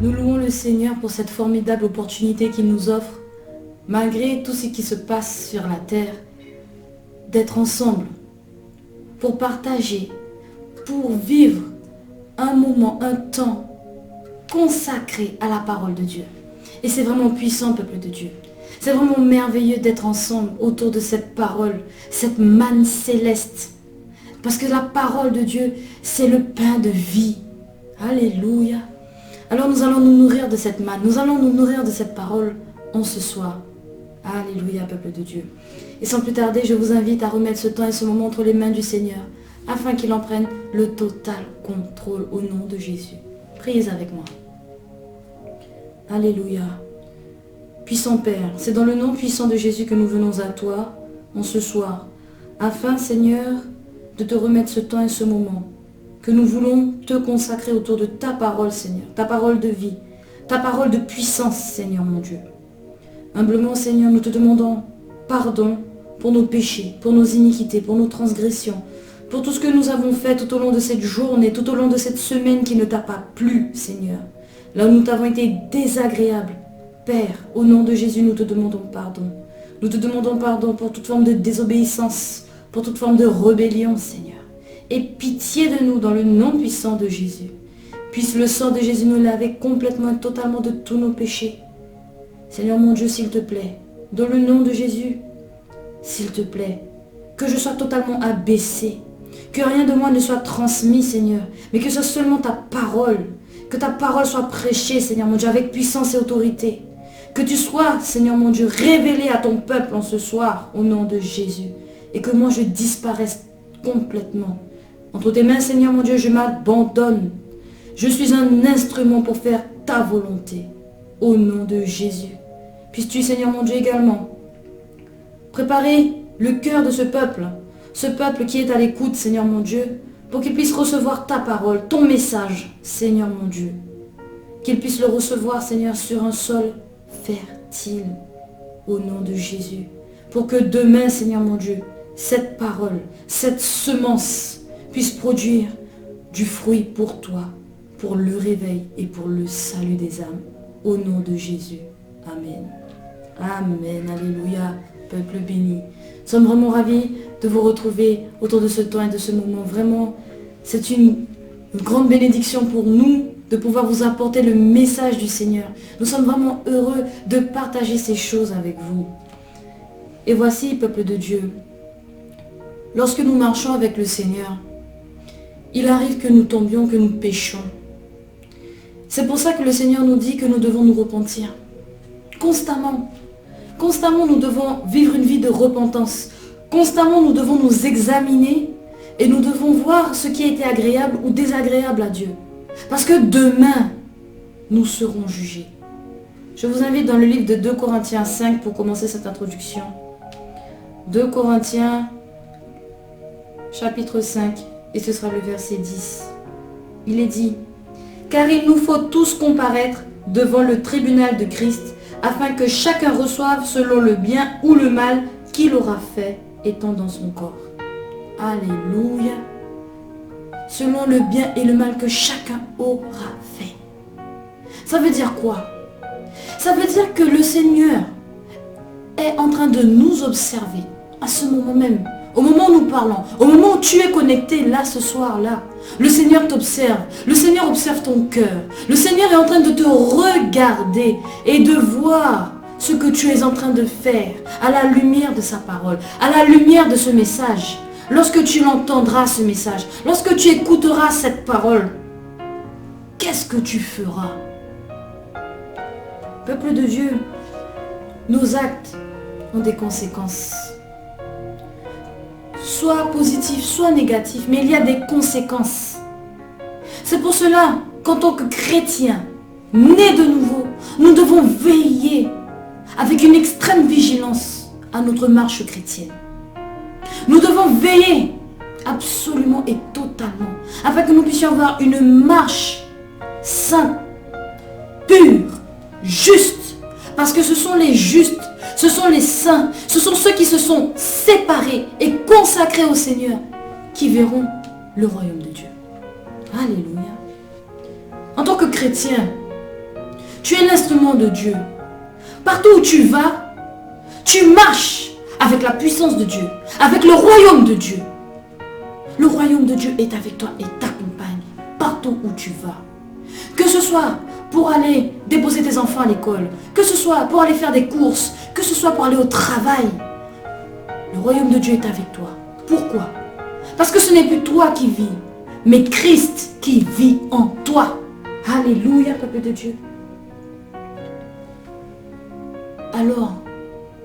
Nous louons le Seigneur pour cette formidable opportunité qu'il nous offre, malgré tout ce qui se passe sur la terre, d'être ensemble, pour partager, pour vivre un moment, un temps consacré à la parole de Dieu. Et c'est vraiment puissant, peuple de Dieu. C'est vraiment merveilleux d'être ensemble autour de cette parole, cette manne céleste. Parce que la parole de Dieu, c'est le pain de vie. Alléluia. Alors nous allons nous nourrir de cette manne, nous allons nous nourrir de cette parole en ce soir. Alléluia, peuple de Dieu. Et sans plus tarder, je vous invite à remettre ce temps et ce moment entre les mains du Seigneur, afin qu'il en prenne le total contrôle au nom de Jésus. Priez avec moi. Alléluia. Puissant Père, c'est dans le nom puissant de Jésus que nous venons à toi en ce soir, afin, Seigneur, de te remettre ce temps et ce moment, que nous voulons te consacrer autour de ta parole, Seigneur, ta parole de vie, ta parole de puissance, Seigneur mon Dieu. Humblement, Seigneur, nous te demandons pardon pour nos péchés, pour nos iniquités, pour nos transgressions, pour tout ce que nous avons fait tout au long de cette journée, tout au long de cette semaine qui ne t'a pas plu, Seigneur. Là où nous t'avons été désagréables, Père, au nom de Jésus, nous te demandons pardon. Nous te demandons pardon pour toute forme de désobéissance, pour toute forme de rébellion, Seigneur. Et pitié de nous dans le nom puissant de Jésus. Puisse le sang de Jésus nous laver complètement et totalement de tous nos péchés. Seigneur mon Dieu, s'il te plaît, dans le nom de Jésus, s'il te plaît, que je sois totalement abaissé, que rien de moi ne soit transmis, Seigneur, mais que ce soit seulement ta parole, que ta parole soit prêchée, Seigneur mon Dieu, avec puissance et autorité. Que tu sois, Seigneur mon Dieu, révélé à ton peuple en ce soir, au nom de Jésus. Et que moi je disparaisse complètement. Entre tes mains, Seigneur mon Dieu, je m'abandonne. Je suis un instrument pour faire ta volonté, au nom de Jésus. Puisses-tu, Seigneur mon Dieu, également préparer le cœur de ce peuple qui est à l'écoute, Seigneur mon Dieu, pour qu'il puisse recevoir ta parole, ton message, Seigneur mon Dieu. Qu'il puisse le recevoir, Seigneur, sur un sol fertile, au nom de Jésus. Pour que demain, Seigneur mon Dieu, cette parole, cette semence puisse produire du fruit pour toi, pour le réveil et pour le salut des âmes. Au nom de Jésus. Amen. Amen. Alléluia. Peuple béni. Nous sommes vraiment ravis de vous retrouver autour de ce temps et de ce moment. Vraiment, c'est une grande bénédiction pour nous de pouvoir vous apporter le message du Seigneur. Nous sommes vraiment heureux de partager ces choses avec vous. Et voici, peuple de Dieu, lorsque nous marchons avec le Seigneur, il arrive que nous tombions, que nous péchions. C'est pour ça que le Seigneur nous dit que nous devons nous repentir. Constamment. Constamment, nous devons vivre une vie de repentance. Constamment, nous devons nous examiner et nous devons voir ce qui a été agréable ou désagréable à Dieu. Parce que demain, nous serons jugés. Je vous invite dans le livre de 2 Corinthiens 5 pour commencer cette introduction. 2 Corinthiens, chapitre 5, et ce sera le verset 10. Il est dit, « Car il nous faut tous comparaître devant le tribunal de Christ, afin que chacun reçoive selon le bien ou le mal qu'il aura fait étant dans son corps. » Alléluia. Selon le bien et le mal que chacun aura fait. Ça veut dire quoi? Ça veut dire que le Seigneur est en train de nous observer à ce moment même. Au moment où nous parlons, au moment où tu es connecté là ce soir-là, le Seigneur t'observe. Le Seigneur observe ton cœur. Le Seigneur est en train de te regarder et de voir ce que tu es en train de faire à la lumière de sa parole, à la lumière de ce message. Lorsque tu l'entendras ce message, lorsque tu écouteras cette parole, qu'est-ce que tu feras? Peuple de Dieu, nos actes ont des conséquences. Soit positif, soit négatif, mais il y a des conséquences. C'est pour cela qu'en tant que chrétiens, nés de nouveau, nous devons veiller avec une extrême vigilance à notre marche chrétienne. Nous devons veiller absolument et totalement afin que nous puissions avoir une marche sainte, pure, juste. Parce que ce sont les justes, ce sont les saints, ce sont ceux qui se sont séparés et consacrés au Seigneur qui verront le royaume de Dieu. Alléluia. En tant que chrétien, Tu es l'instrument de Dieu. Partout où tu vas, tu marches avec la puissance de Dieu, avec le royaume de Dieu. Le royaume de Dieu est avec toi et t'accompagne partout où tu vas. Que ce soit pour aller déposer tes enfants à l'école, que ce soit pour aller faire des courses, que ce soit pour aller au travail, le royaume de Dieu est avec toi. Pourquoi? Parce que ce n'est plus toi qui vis, mais Christ qui vit en toi. Alléluia, peuple de Dieu. Alors,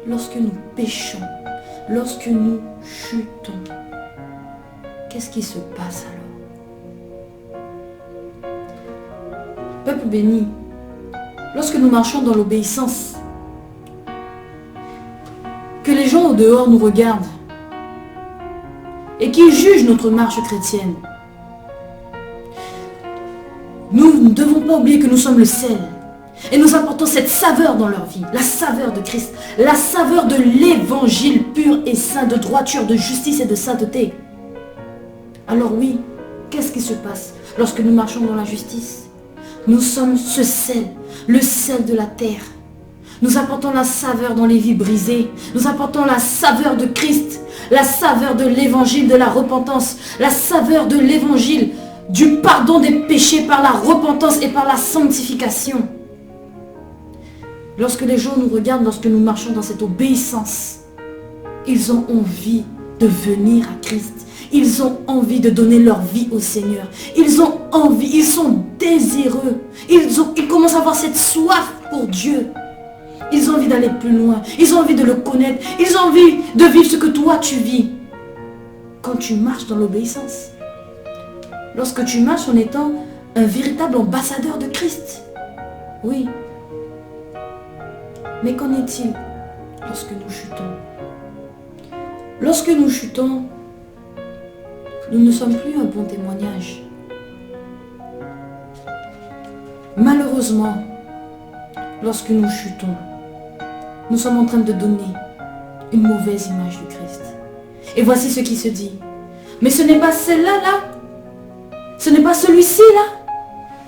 lorsque nous péchons, lorsque nous chutons, qu'est-ce qui se passe alors? Peuple béni, lorsque nous marchons dans l'obéissance, que les gens au dehors nous regardent et qu'ils jugent notre marche chrétienne, nous ne devons pas oublier que nous sommes le sel et nous apportons cette saveur dans leur vie, la saveur de Christ, la saveur de l'évangile pur et saint, de droiture, de justice et de sainteté. Alors oui, qu'est-ce qui se passe lorsque nous marchons dans la justice? Nous sommes ce sel, le sel de la terre. Nous apportons la saveur dans les vies brisées. Nous apportons la saveur de Christ, la saveur de l'évangile de la repentance, la saveur de l'évangile du pardon des péchés par la repentance et par la sanctification. Lorsque les gens nous regardent, lorsque nous marchons dans cette obéissance, ils ont envie de venir à Christ. Ils ont envie de donner leur vie au Seigneur. Ils ont envie, ils sont désireux. Ils commencent à avoir cette soif pour Dieu. Ils ont envie d'aller plus loin. Ils ont envie de le connaître. Ils ont envie de vivre ce que toi tu vis. Quand tu marches dans l'obéissance. Lorsque tu marches en étant un véritable ambassadeur de Christ. Oui. Mais qu'en est-il lorsque nous chutons? Lorsque nous chutons, nous ne sommes plus un bon témoignage. Malheureusement, lorsque nous chutons, nous sommes en train de donner une mauvaise image de Christ. Et voici ce qui se dit. Mais ce n'est pas celle-là, là. Ce n'est pas celui-ci, là.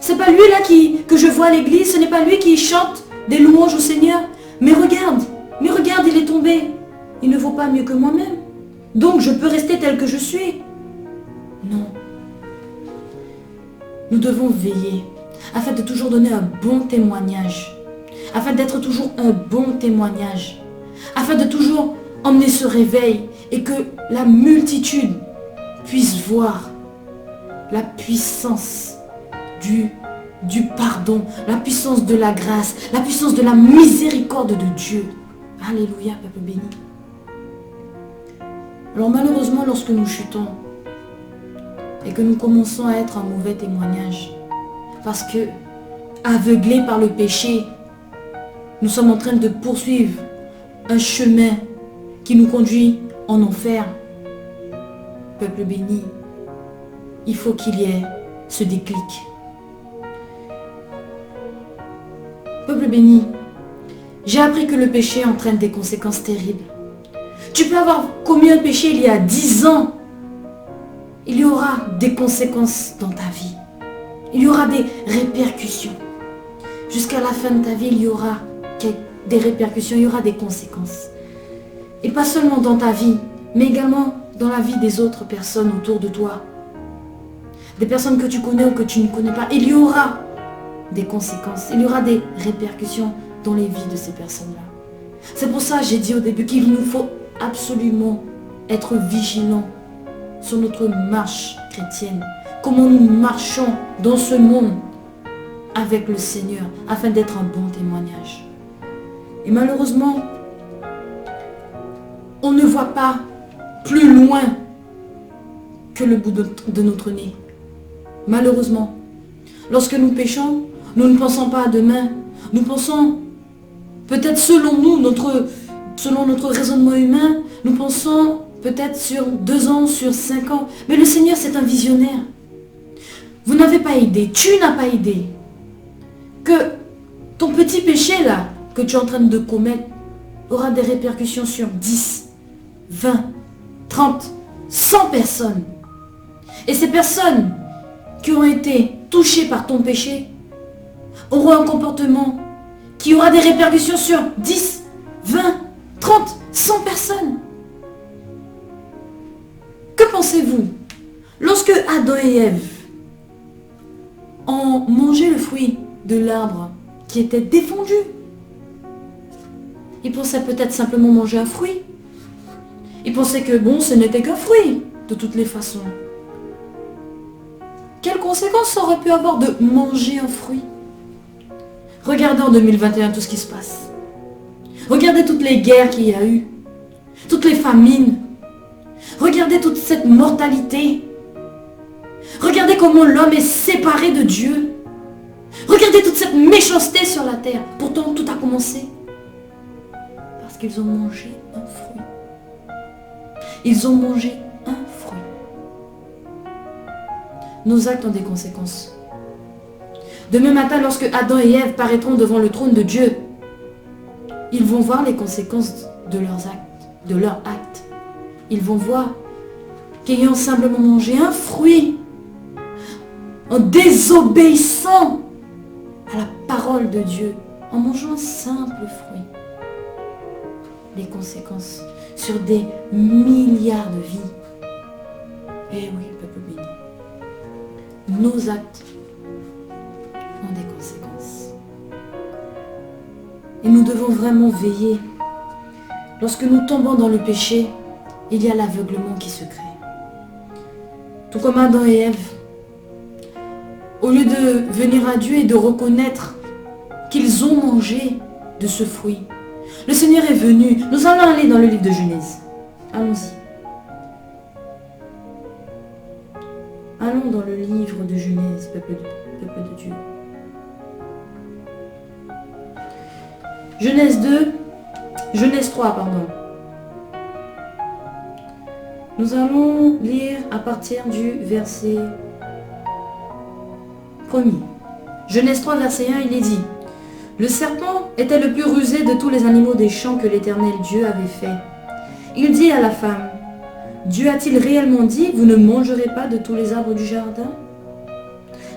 Ce n'est pas lui, là, que je vois à l'église. Ce n'est pas lui qui chante des louanges au Seigneur. Mais regarde, il est tombé. Il ne vaut pas mieux que moi-même. Donc je peux rester tel que je suis. Non. Nous devons veiller afin de toujours donner un bon témoignage. Afin d'être toujours un bon témoignage. Afin de toujours emmener ce réveil et que la multitude puisse voir la puissance du pardon, la puissance de la grâce, la puissance de la miséricorde de Dieu. Alléluia, peuple béni. Alors malheureusement, lorsque nous chutons et que nous commençons à être un mauvais témoignage, parce que, aveuglés par le péché, nous sommes en train de poursuivre un chemin qui nous conduit en enfer. Peuple béni, il faut qu'il y ait ce déclic. Peuple béni, j'ai appris que le péché entraîne des conséquences terribles. Tu peux avoir commis un péché il y a 10 ans. Il y aura des conséquences dans ta vie. Il y aura des répercussions. Jusqu'à la fin de ta vie, il y aura des répercussions, il y aura des conséquences. Et pas seulement dans ta vie, mais également dans la vie des autres personnes autour de toi. Des personnes que tu connais ou que tu ne connais pas. Il y aura des conséquences, il y aura des répercussions dans les vies de ces personnes-là. C'est pour ça que j'ai dit au début qu'il nous faut absolument être vigilants sur notre marche chrétienne. Comment nous marchons dans ce monde avec le Seigneur afin d'être un bon témoignage. Et malheureusement, on ne voit pas plus loin que le bout de notre nez. Malheureusement, lorsque nous péchons, nous ne pensons pas à demain. Nous pensons, peut-être selon nous, selon notre raisonnement humain, nous pensons peut-être sur 2 ans, sur 5 ans. Mais le Seigneur, c'est un visionnaire. Vous n'avez pas idée, tu n'as pas idée que ton petit péché là, que tu es en train de commettre, aura des répercussions sur 10, 20, 30, 100 personnes. Et ces personnes qui ont été touchées par ton péché auront un comportement qui aura des répercussions sur 10, 20, 30, 100 personnes. Que pensez-vous? Lorsque Adam et Ève ont mangé le fruit de l'arbre qui était défendu, ils pensaient peut-être simplement manger un fruit. Ils pensaient que bon, ce n'était qu'un fruit, de toutes les façons. Quelles conséquences ça aurait pu avoir de manger un fruit? Regardez en 2021 tout ce qui se passe. Regardez toutes les guerres qu'il y a eu, toutes les famines. Regardez toute cette mortalité. Regardez comment l'homme est séparé de Dieu. Regardez toute cette méchanceté sur la terre. Pourtant, tout a commencé parce qu'ils ont mangé un fruit. Ils ont mangé un fruit. Nos actes ont des conséquences. Demain matin, lorsque Adam et Ève paraîtront devant le trône de Dieu, ils vont voir les conséquences de leurs actes. Ils vont voir qu'ayant simplement mangé un fruit, en désobéissant à la parole de Dieu, en mangeant un simple fruit, les conséquences sur des milliards de vies. Eh oui, peuple béni. Nos actes ont des conséquences. Et nous devons vraiment veiller. Lorsque nous tombons dans le péché, il y a l'aveuglement qui se crée. Tout comme Adam et Ève, au lieu de venir à Dieu et de reconnaître qu'ils ont mangé de ce fruit, le Seigneur est venu. Nous allons aller dans le livre de Genèse. Allons-y. Allons dans le livre de Genèse, peuple de Dieu. Genèse 3, pardon. Nous allons lire à partir du verset 1er. Genèse 3, verset 1, il est dit: le serpent était le plus rusé de tous les animaux des champs que l'Éternel Dieu avait fait. Il dit à la femme: Dieu a-t-il réellement dit, vous ne mangerez pas de tous les arbres du jardin?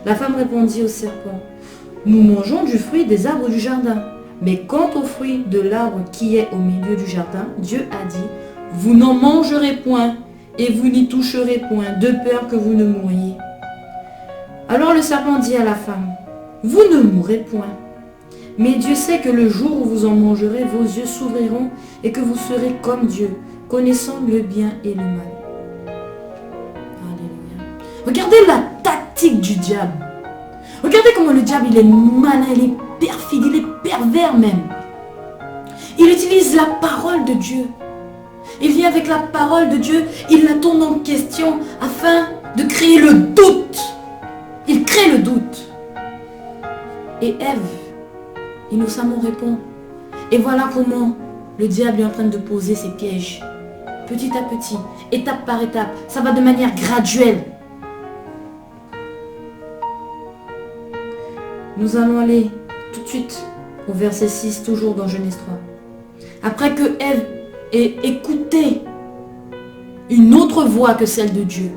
La femme répondit au serpent: nous mangeons du fruit des arbres du jardin. Mais quant au fruit de l'arbre qui est au milieu du jardin, Dieu a dit: vous n'en mangerez point, et vous n'y toucherez point, de peur que vous ne mouriez. Alors le serpent dit à la femme: vous ne mourrez point. Mais Dieu sait que le jour où vous en mangerez, vos yeux s'ouvriront et que vous serez comme Dieu, connaissant le bien et le mal. Alléluia. Regardez la tactique du diable. Regardez comment le diable, il est malin, il est perfide, il est pervers même. Il utilise la parole de Dieu. Il vient avec la parole de Dieu, il la tourne en question afin de créer le doute. Il crée le doute. Et Ève innocemment répond. Et voilà comment le diable est en train de poser ses pièges. Petit à petit, étape par étape. Ça va de manière graduelle. Nous allons aller tout de suite au verset 6, toujours dans Genèse 3. Après que Ève ait écouté une autre voix que celle de Dieu,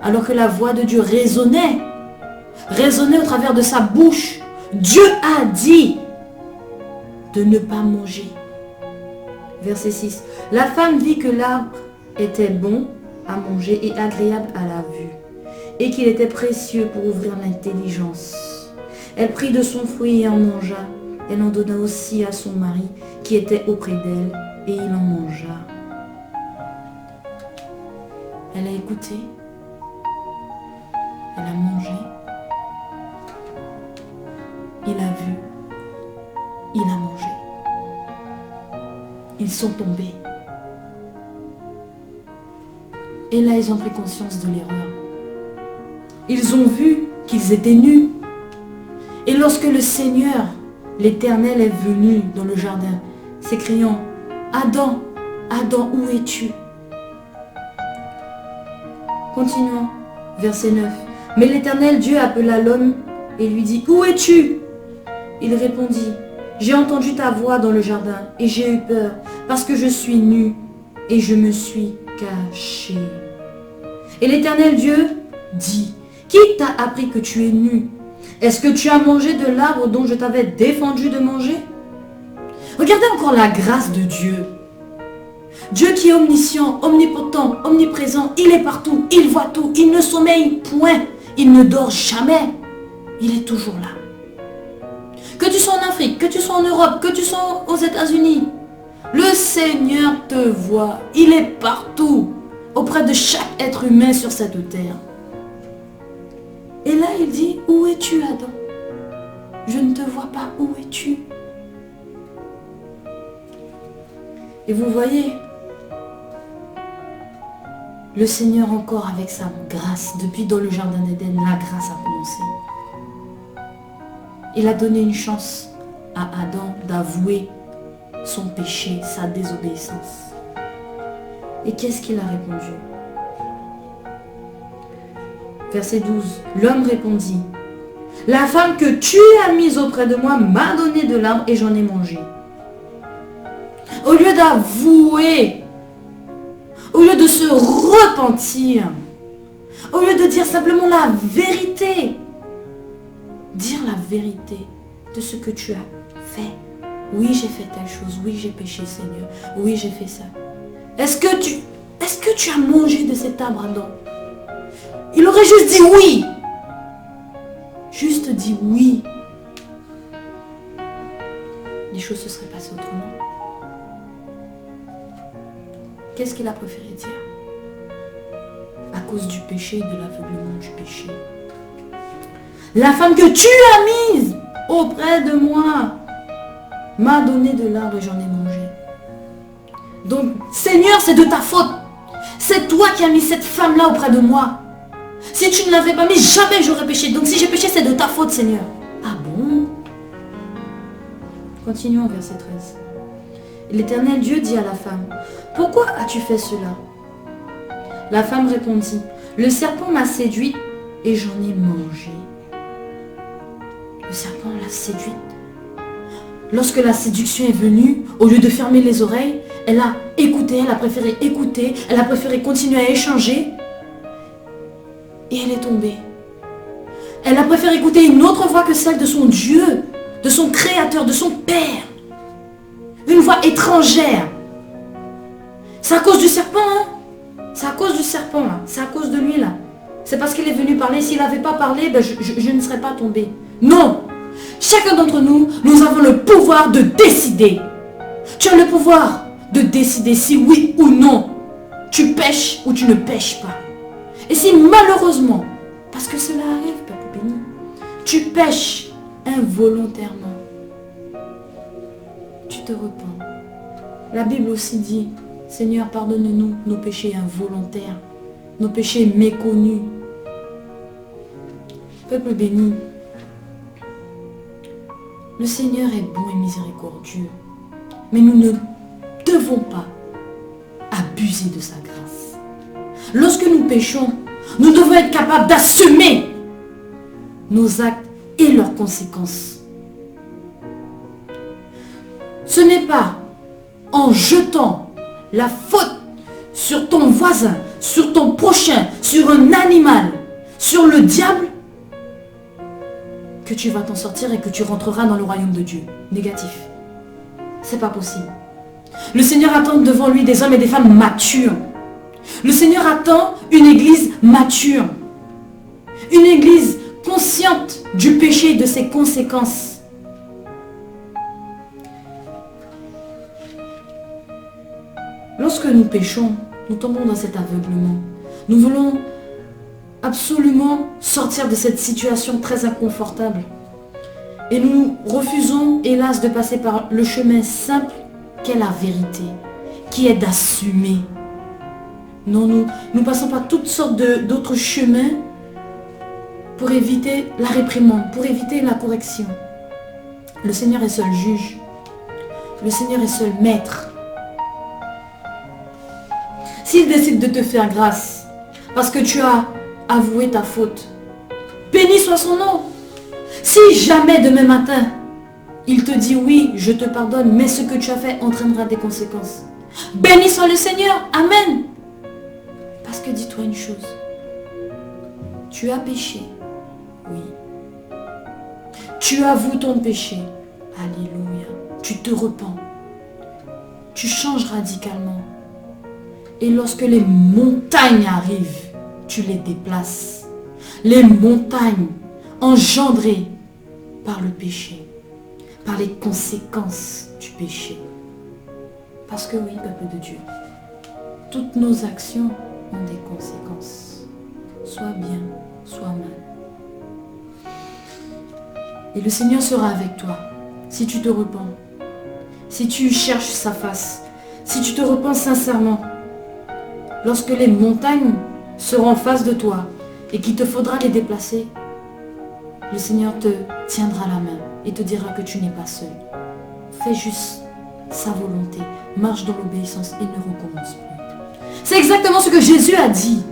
alors que la voix de Dieu résonnait au travers de sa bouche, Dieu a dit de ne pas manger. Verset 6. La femme vit que l'arbre était bon à manger et agréable à la vue, et qu'il était précieux pour ouvrir l'intelligence. Elle prit de son fruit et en mangea. Elle en donna aussi à son mari qui était auprès d'elle, et il en mangea. Elle a écouté. Elle a mangé. Il a vu. Il a mangé. Ils sont tombés. Et là, ils ont pris conscience de l'erreur. Ils ont vu qu'ils étaient nus. Et lorsque le Seigneur, l'Éternel, est venu dans le jardin, s'écriant: Adam, Adam, où es-tu? Continuons, verset 9. Mais l'Éternel Dieu appela l'homme et lui dit: où es-tu? Il répondit: j'ai entendu ta voix dans le jardin et j'ai eu peur parce que je suis nu et je me suis caché. Et l'Éternel Dieu dit: qui t'a appris que tu es nu? Est-ce que tu as mangé de l'arbre dont je t'avais défendu de manger? Regardez encore la grâce de Dieu. Dieu qui est omniscient, omnipotent, omniprésent, il est partout, il voit tout, il ne sommeille point, il ne dort jamais, il est toujours là. Que tu sois en Afrique, que tu sois en Europe, que tu sois aux États-Unis, le Seigneur te voit, il est partout, auprès de chaque être humain sur cette terre. Et là il dit, où es-tu Adam? Je ne te vois pas, où es-tu? Et vous voyez, le Seigneur encore avec sa grâce, depuis dans le jardin d'Éden, la grâce a commencé. Il a donné une chance à Adam d'avouer son péché, sa désobéissance. Et qu'est-ce qu'il a répondu? Verset 12. L'homme répondit, la femme que tu as mise auprès de moi m'a donné de l'arbre et j'en ai mangé. Au lieu d'avouer, au lieu de se repentir, au lieu de dire simplement la vérité, dire la vérité de ce que tu as fait. Oui, j'ai fait telle chose, oui, j'ai péché, Seigneur, oui, j'ai fait ça. Est-ce que tu as mangé de cet arbre, Adam? Il aurait juste dit oui. Juste dit oui. Les choses se seraient passées autrement. Qu'est-ce qu'il a préféré dire? À cause du péché et de l'aveuglement du péché. La femme que tu as mise auprès de moi m'a donné de l'arbre et j'en ai mangé. Donc, Seigneur, c'est de ta faute. C'est toi qui as mis cette femme-là auprès de moi. Si tu ne l'avais pas mis, jamais j'aurais péché. Donc si j'ai péché, c'est de ta faute, Seigneur. Ah bon? Continuons, verset 13. L'Éternel Dieu dit à la femme, pourquoi as-tu fait cela? La femme répondit, le serpent m'a séduite et j'en ai mangé. Le serpent l'a séduite. Lorsque la séduction est venue, au lieu de fermer les oreilles, elle a écouté, elle a préféré écouter, elle a préféré continuer à échanger. Et elle est tombée. Elle a préféré écouter une autre voix que celle de son Dieu, de son Créateur, de son Père. Une voix étrangère. C'est à cause du serpent, hein? C'est à cause du serpent, là. C'est à cause de lui, là. C'est parce qu'il est venu parler. S'il n'avait pas parlé, ben je ne serais pas tombée. Non! Chacun d'entre nous, nous avons le pouvoir de décider. Tu as le pouvoir de décider si oui ou non tu pêches ou tu ne pêches pas. Et si malheureusement, parce que cela arrive, peuple béni, tu pêches involontairement, tu te repens. La Bible aussi dit, Seigneur, pardonne-nous nos péchés involontaires, nos péchés méconnus. Peuple béni, le Seigneur est bon et miséricordieux, mais nous ne devons pas abuser de sa grâce. Lorsque nous péchons, nous devons être capables d'assumer nos actes et leurs conséquences. Ce n'est pas en jetant la faute sur ton voisin, sur ton prochain, sur un animal, sur le diable, que tu vas t'en sortir et que tu rentreras dans le royaume de Dieu. Négatif. C'est pas possible. Le Seigneur attend devant lui des hommes et des femmes matures. Le Seigneur attend une église mature. Une église consciente du péché et de ses conséquences. Lorsque nous péchons, nous tombons dans cet aveuglement. Nous voulons absolument sortir de cette situation très inconfortable. Et nous refusons, hélas, de passer par le chemin simple qu'est la vérité, qui est d'assumer. Non, nous passons par toutes sortes d'autres chemins pour éviter la réprimande, pour éviter la correction. Le Seigneur est seul juge. Le Seigneur est seul maître. S'il décide de te faire grâce, parce que tu as avoué ta faute, béni soit son nom. Si jamais demain matin, il te dit oui, je te pardonne, mais ce que tu as fait entraînera des conséquences, béni soit le Seigneur. Amen. Parce que dis-toi une chose, tu as péché, oui. Tu avoues ton péché, alléluia. Tu te repens. tu changes radicalement. Et lorsque les montagnes arrivent, tu les déplaces. Les montagnes engendrées par le péché, par les conséquences du péché. Parce que oui, peuple de Dieu, toutes nos actions ont des conséquences, soit bien, soit mal. Et le Seigneur sera avec toi si tu te repens, si tu cherches sa face, si tu te repens sincèrement. Lorsque les montagnes seront en face de toi et qu'il te faudra les déplacer, le Seigneur te tiendra la main et te dira que tu n'es pas seul. Fais juste sa volonté, marche dans l'obéissance et ne recommence plus. C'est exactement ce que Jésus a dit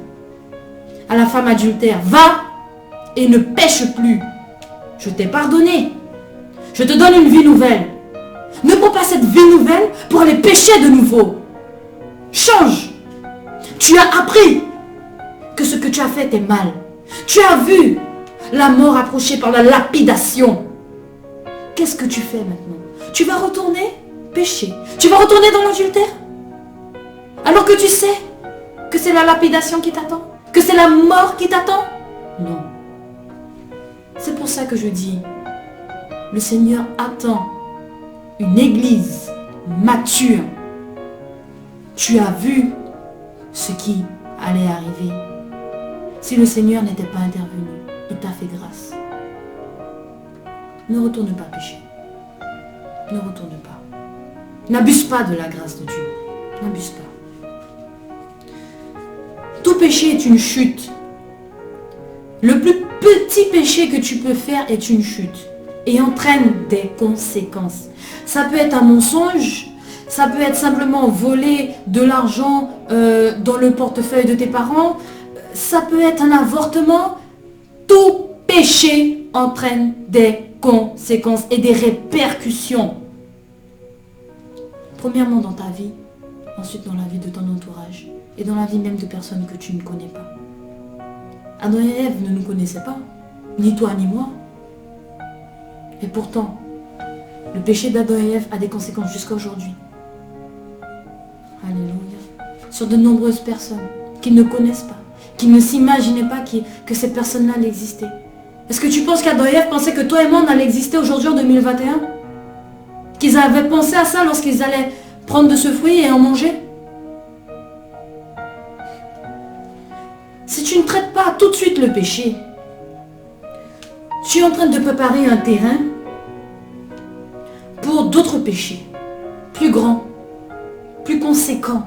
à la femme adultère. Va et ne pêche plus. Je t'ai pardonné. Je te donne une vie nouvelle. Ne prends pas cette vie nouvelle pour aller pécher de nouveau. Change. Tu as appris que ce que tu as fait était mal. Tu as vu la mort approcher par la lapidation. Qu'est-ce que tu fais maintenant? Tu vas retourner pécher. Tu vas retourner dans l'adultère? Alors que tu sais que c'est la lapidation qui t'attend? Que c'est la mort qui t'attend? Non. C'est pour ça que je dis, le Seigneur attend une église mature. Tu as vu ce qui allait arriver. Si le Seigneur n'était pas intervenu, il t'a fait grâce. Ne retourne pas pécher. Ne retourne pas. N'abuse pas de la grâce de Dieu. N'abuse pas. Tout péché est une chute. Le plus petit péché que tu peux faire est une chute et entraîne des conséquences. Ça peut être un mensonge, ça peut être simplement voler de l'argent dans le portefeuille de tes parents, ça peut être un avortement. Tout péché entraîne des conséquences et des répercussions. Premièrement dans ta vie, ensuite dans la vie de ton entourage et dans la vie même de personnes que tu ne connais pas. Adam et Ève ne nous connaissaient pas, ni toi ni moi. Et pourtant, le péché d'Adam et Ève a des conséquences jusqu'à aujourd'hui. Alléluia. Sur de nombreuses personnes qui ne connaissent pas, qui ne s'imaginaient pas que ces personnes-là allaient exister. Est-ce que tu penses qu'Adam et Ève pensaient que toi et moi on allait exister aujourd'hui en 2021? Qu'ils avaient pensé à ça lorsqu'ils allaient prendre de ce fruit et en manger? Si tu ne traites pas tout de suite le péché, tu es en train de préparer un terrain pour d'autres péchés, plus grands, plus conséquents.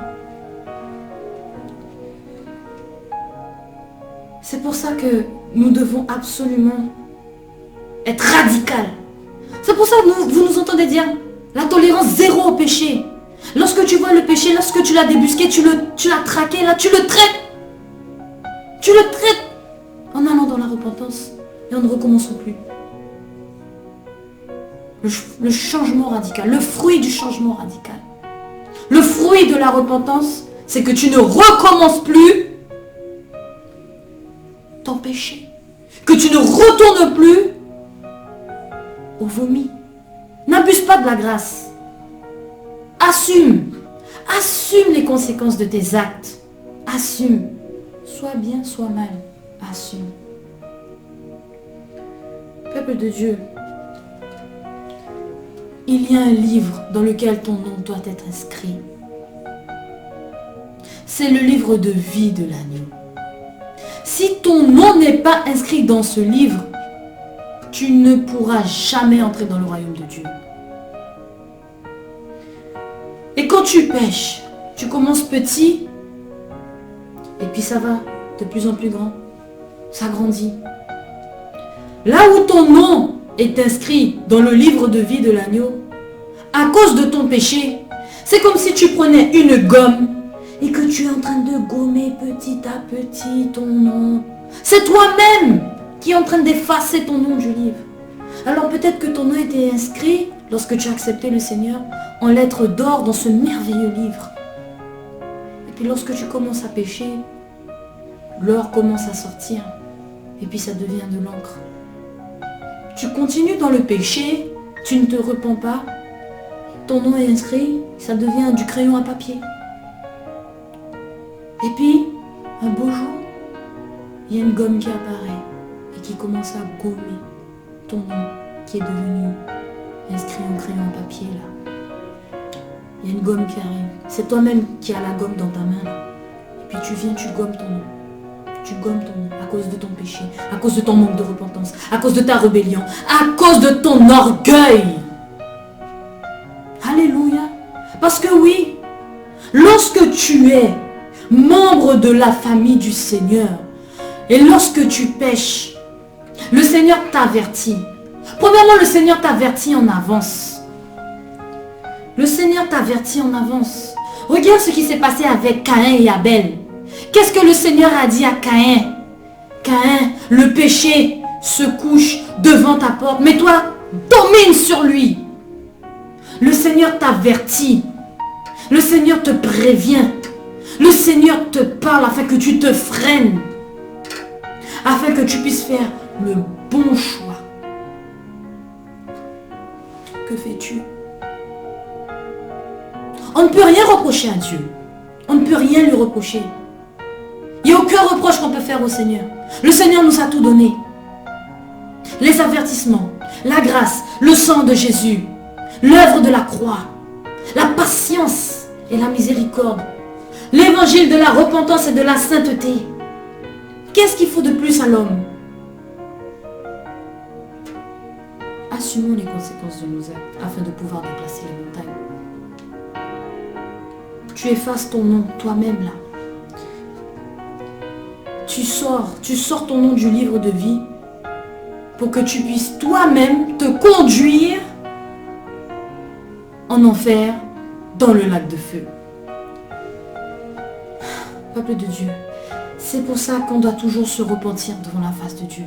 C'est pour ça que nous devons absolument être radicaux. C'est pour ça que vous nous entendez dire la tolérance zéro au péché. Lorsque tu vois le péché, lorsque tu l'as débusqué, tu l'as traqué, là, tu le traites. Tu le traites en allant dans la repentance et en ne recommençant plus. Le changement radical, le fruit du changement radical. Le fruit de la repentance, c'est que tu ne recommences plus ton péché. Que tu ne retournes plus au vomi. N'abuse pas de la grâce. Assume. Assume les conséquences de tes actes. Assume. Soit bien, soit mal. Assume. Peuple de Dieu, il y a un livre dans lequel ton nom doit être inscrit. C'est le livre de vie de l'agneau. Si ton nom n'est pas inscrit dans ce livre, tu ne pourras jamais entrer dans le royaume de Dieu. Et quand tu pêches, tu commences petit, et puis ça va de plus en plus grand. Ça grandit. Là où ton nom est inscrit dans le livre de vie de l'agneau, à cause de ton péché, c'est comme si tu prenais une gomme et que tu es en train de gommer petit à petit ton nom. C'est toi-même qui es en train d'effacer ton nom du livre. Alors peut-être que ton nom était inscrit, lorsque tu as accepté le Seigneur, en lettres d'or dans ce merveilleux livre. Et puis lorsque tu commences à pécher, l'or commence à sortir. Et puis ça devient de l'encre. Tu continues dans le péché, tu ne te repens pas. ton nom est inscrit, ça devient du crayon à papier. Et puis, un beau jour, il y a une gomme qui apparaît et qui commence à gommer ton nom qui est devenu inscrit en crayon à papier là. Il y a une gomme qui arrive. C'est toi-même qui as la gomme dans ta main là. Et puis tu viens, tu gommes ton nom. Tu gommes ton nom à cause de ton péché, à cause de ton manque de repentance, à cause de ta rébellion, à cause de ton orgueil. Alléluia. Parce que oui, lorsque tu es membre de la famille du Seigneur, et lorsque tu pèches, le Seigneur t'avertit. Premièrement, le Seigneur t'avertit en avance. Le Seigneur t'avertit en avance. Regarde ce qui s'est passé avec Caïn et Abel. Qu'est-ce que le Seigneur a dit à Caïn? Caïn, le péché se couche devant ta porte, mais toi, domine sur lui. Le Seigneur t'avertit. Le Seigneur te prévient. Le Seigneur te parle afin que tu te freines. Afin que tu puisses faire le bon choix. Que fais-tu? On ne peut rien reprocher à Dieu. On ne peut rien lui reprocher. Il n'y a aucun reproche qu'on peut faire au Seigneur. Le Seigneur nous a tout donné. Les avertissements, la grâce, le sang de Jésus, l'œuvre de la croix, la patience et la miséricorde, l'évangile de la repentance et de la sainteté. Qu'est-ce qu'il faut de plus à l'homme? Assumons les conséquences de nos actes afin de pouvoir déplacer la montagne. Tu effaces ton nom toi-même là. Tu sors ton nom du livre de vie pour que tu puisses toi-même te conduire en enfer dans le lac de feu. Peuple de Dieu, c'est pour ça qu'on doit toujours se repentir devant la face de Dieu.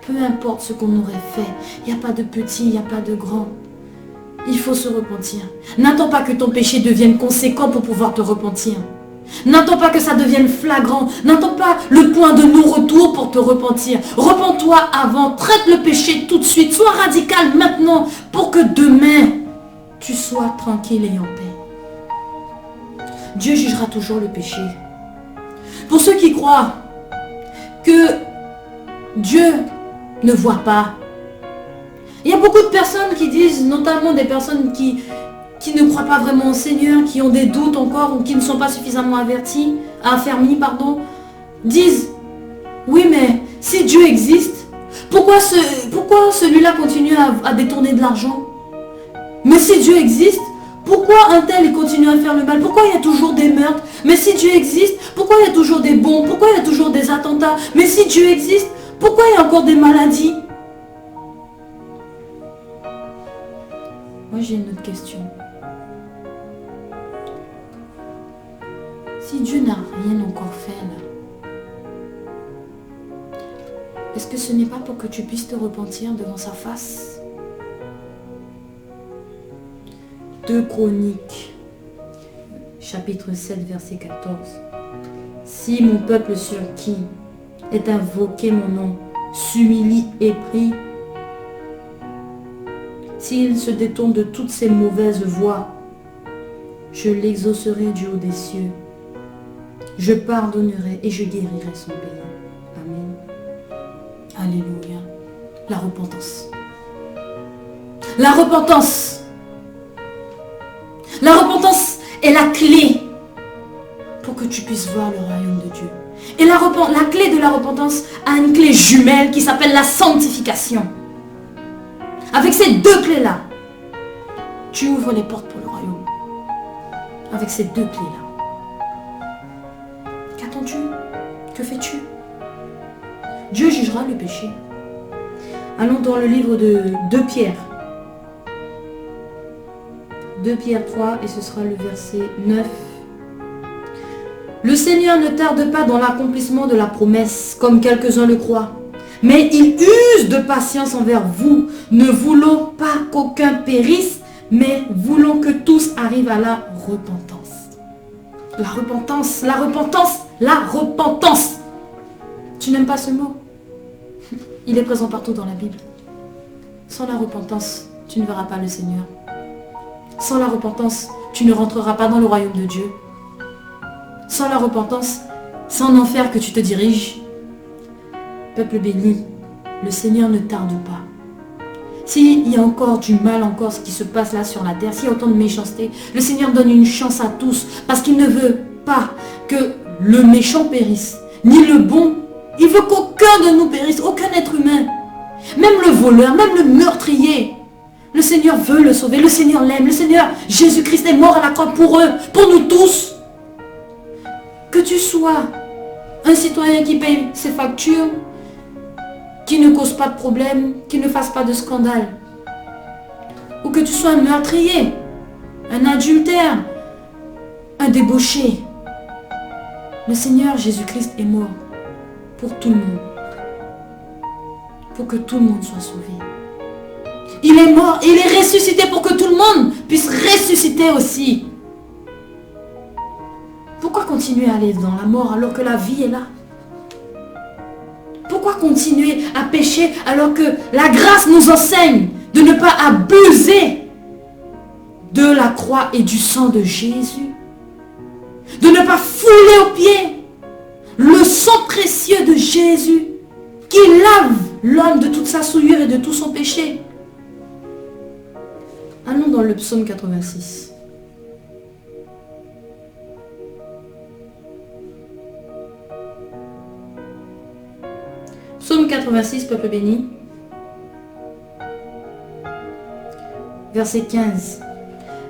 Peu importe ce qu'on aurait fait, il n'y a pas de petit, il n'y a pas de grand. Il faut se repentir. N'attends pas que ton péché devienne conséquent pour pouvoir te repentir. N'attends pas que ça devienne flagrant. N'attends pas le point de non-retour pour te repentir. Repens-toi avant. Traite le péché tout de suite. Sois radical maintenant pour que demain, tu sois tranquille et en paix. Dieu jugera toujours le péché. Pour ceux qui croient que Dieu ne voit pas, il y a beaucoup de personnes qui disent, notamment des personnes qui ne croient pas vraiment au Seigneur, qui ont des doutes encore ou qui ne sont pas suffisamment affermis, disent, oui mais si Dieu existe, pourquoi celui-là continue à détourner de l'argent? Mais si Dieu existe, pourquoi un tel continue à faire le mal? Pourquoi il y a toujours des meurtres? Mais si Dieu existe, pourquoi il y a toujours des bombes? Pourquoi il y a toujours des attentats? Mais si Dieu existe, pourquoi il y a encore des maladies? Moi j'ai une autre question. Si Dieu n'a rien encore fait là, est-ce que ce n'est pas pour que tu puisses te repentir devant sa face? 2 Chroniques, chapitre 7, verset 14. Si mon peuple sur qui est invoqué mon nom s'humilie et prie, s'il se détourne de toutes ces mauvaises voies, je l'exaucerai du haut des cieux. Je pardonnerai et je guérirai son pays. Amen. Alléluia. La repentance. La repentance. La repentance est la clé pour que tu puisses voir le royaume de Dieu. Et la clé de la repentance a une clé jumelle qui s'appelle la sanctification. Avec ces 2 clés-là, tu ouvres les portes pour le royaume. Avec ces 2 clés-là. Qu'attends-tu? Que fais-tu? Dieu jugera le péché. Allons dans le livre de 2 Pierre. 2 Pierre 3 et ce sera le verset 9. Le Seigneur ne tarde pas dans l'accomplissement de la promesse, comme quelques-uns le croient. Mais il use de patience envers vous, ne voulant pas qu'aucun périsse, mais voulant que tous arrivent à la repentance. La repentance, la repentance, la repentance. Tu n'aimes pas ce mot? Il est présent partout dans la Bible. Sans la repentance, tu ne verras pas le Seigneur. Sans la repentance, tu ne rentreras pas dans le royaume de Dieu. Sans la repentance, c'est en enfer que tu te diriges. Peuple béni, le Seigneur ne tarde pas. S'il y a encore du mal, encore ce qui se passe là sur la terre, s'il y a autant de méchanceté, le Seigneur donne une chance à tous, parce qu'il ne veut pas que le méchant périsse, ni le bon. Il veut qu'aucun de nous périsse, aucun être humain. Même le voleur, même le meurtrier. Le Seigneur veut le sauver, le Seigneur l'aime, le Seigneur, Jésus-Christ est mort à la croix pour eux, pour nous tous. Que tu sois un citoyen qui paye ses factures, qui ne cause pas de problème, qui ne fasse pas de scandale. Ou que tu sois un meurtrier, un adultère, un débauché. Le Seigneur Jésus-Christ est mort pour tout le monde. Pour que tout le monde soit sauvé. Il est mort et il est ressuscité pour que tout le monde puisse ressusciter aussi. Pourquoi continuer à aller dans la mort alors que la vie est là? Pourquoi continuer à pécher alors que la grâce nous enseigne de ne pas abuser de la croix et du sang de Jésus? De ne pas fouler aux pieds le sang précieux de Jésus qui lave l'homme de toute sa souillure et de tout son péché. Allons dans le psaume 86. Psaume 86, peuple béni. Verset 15.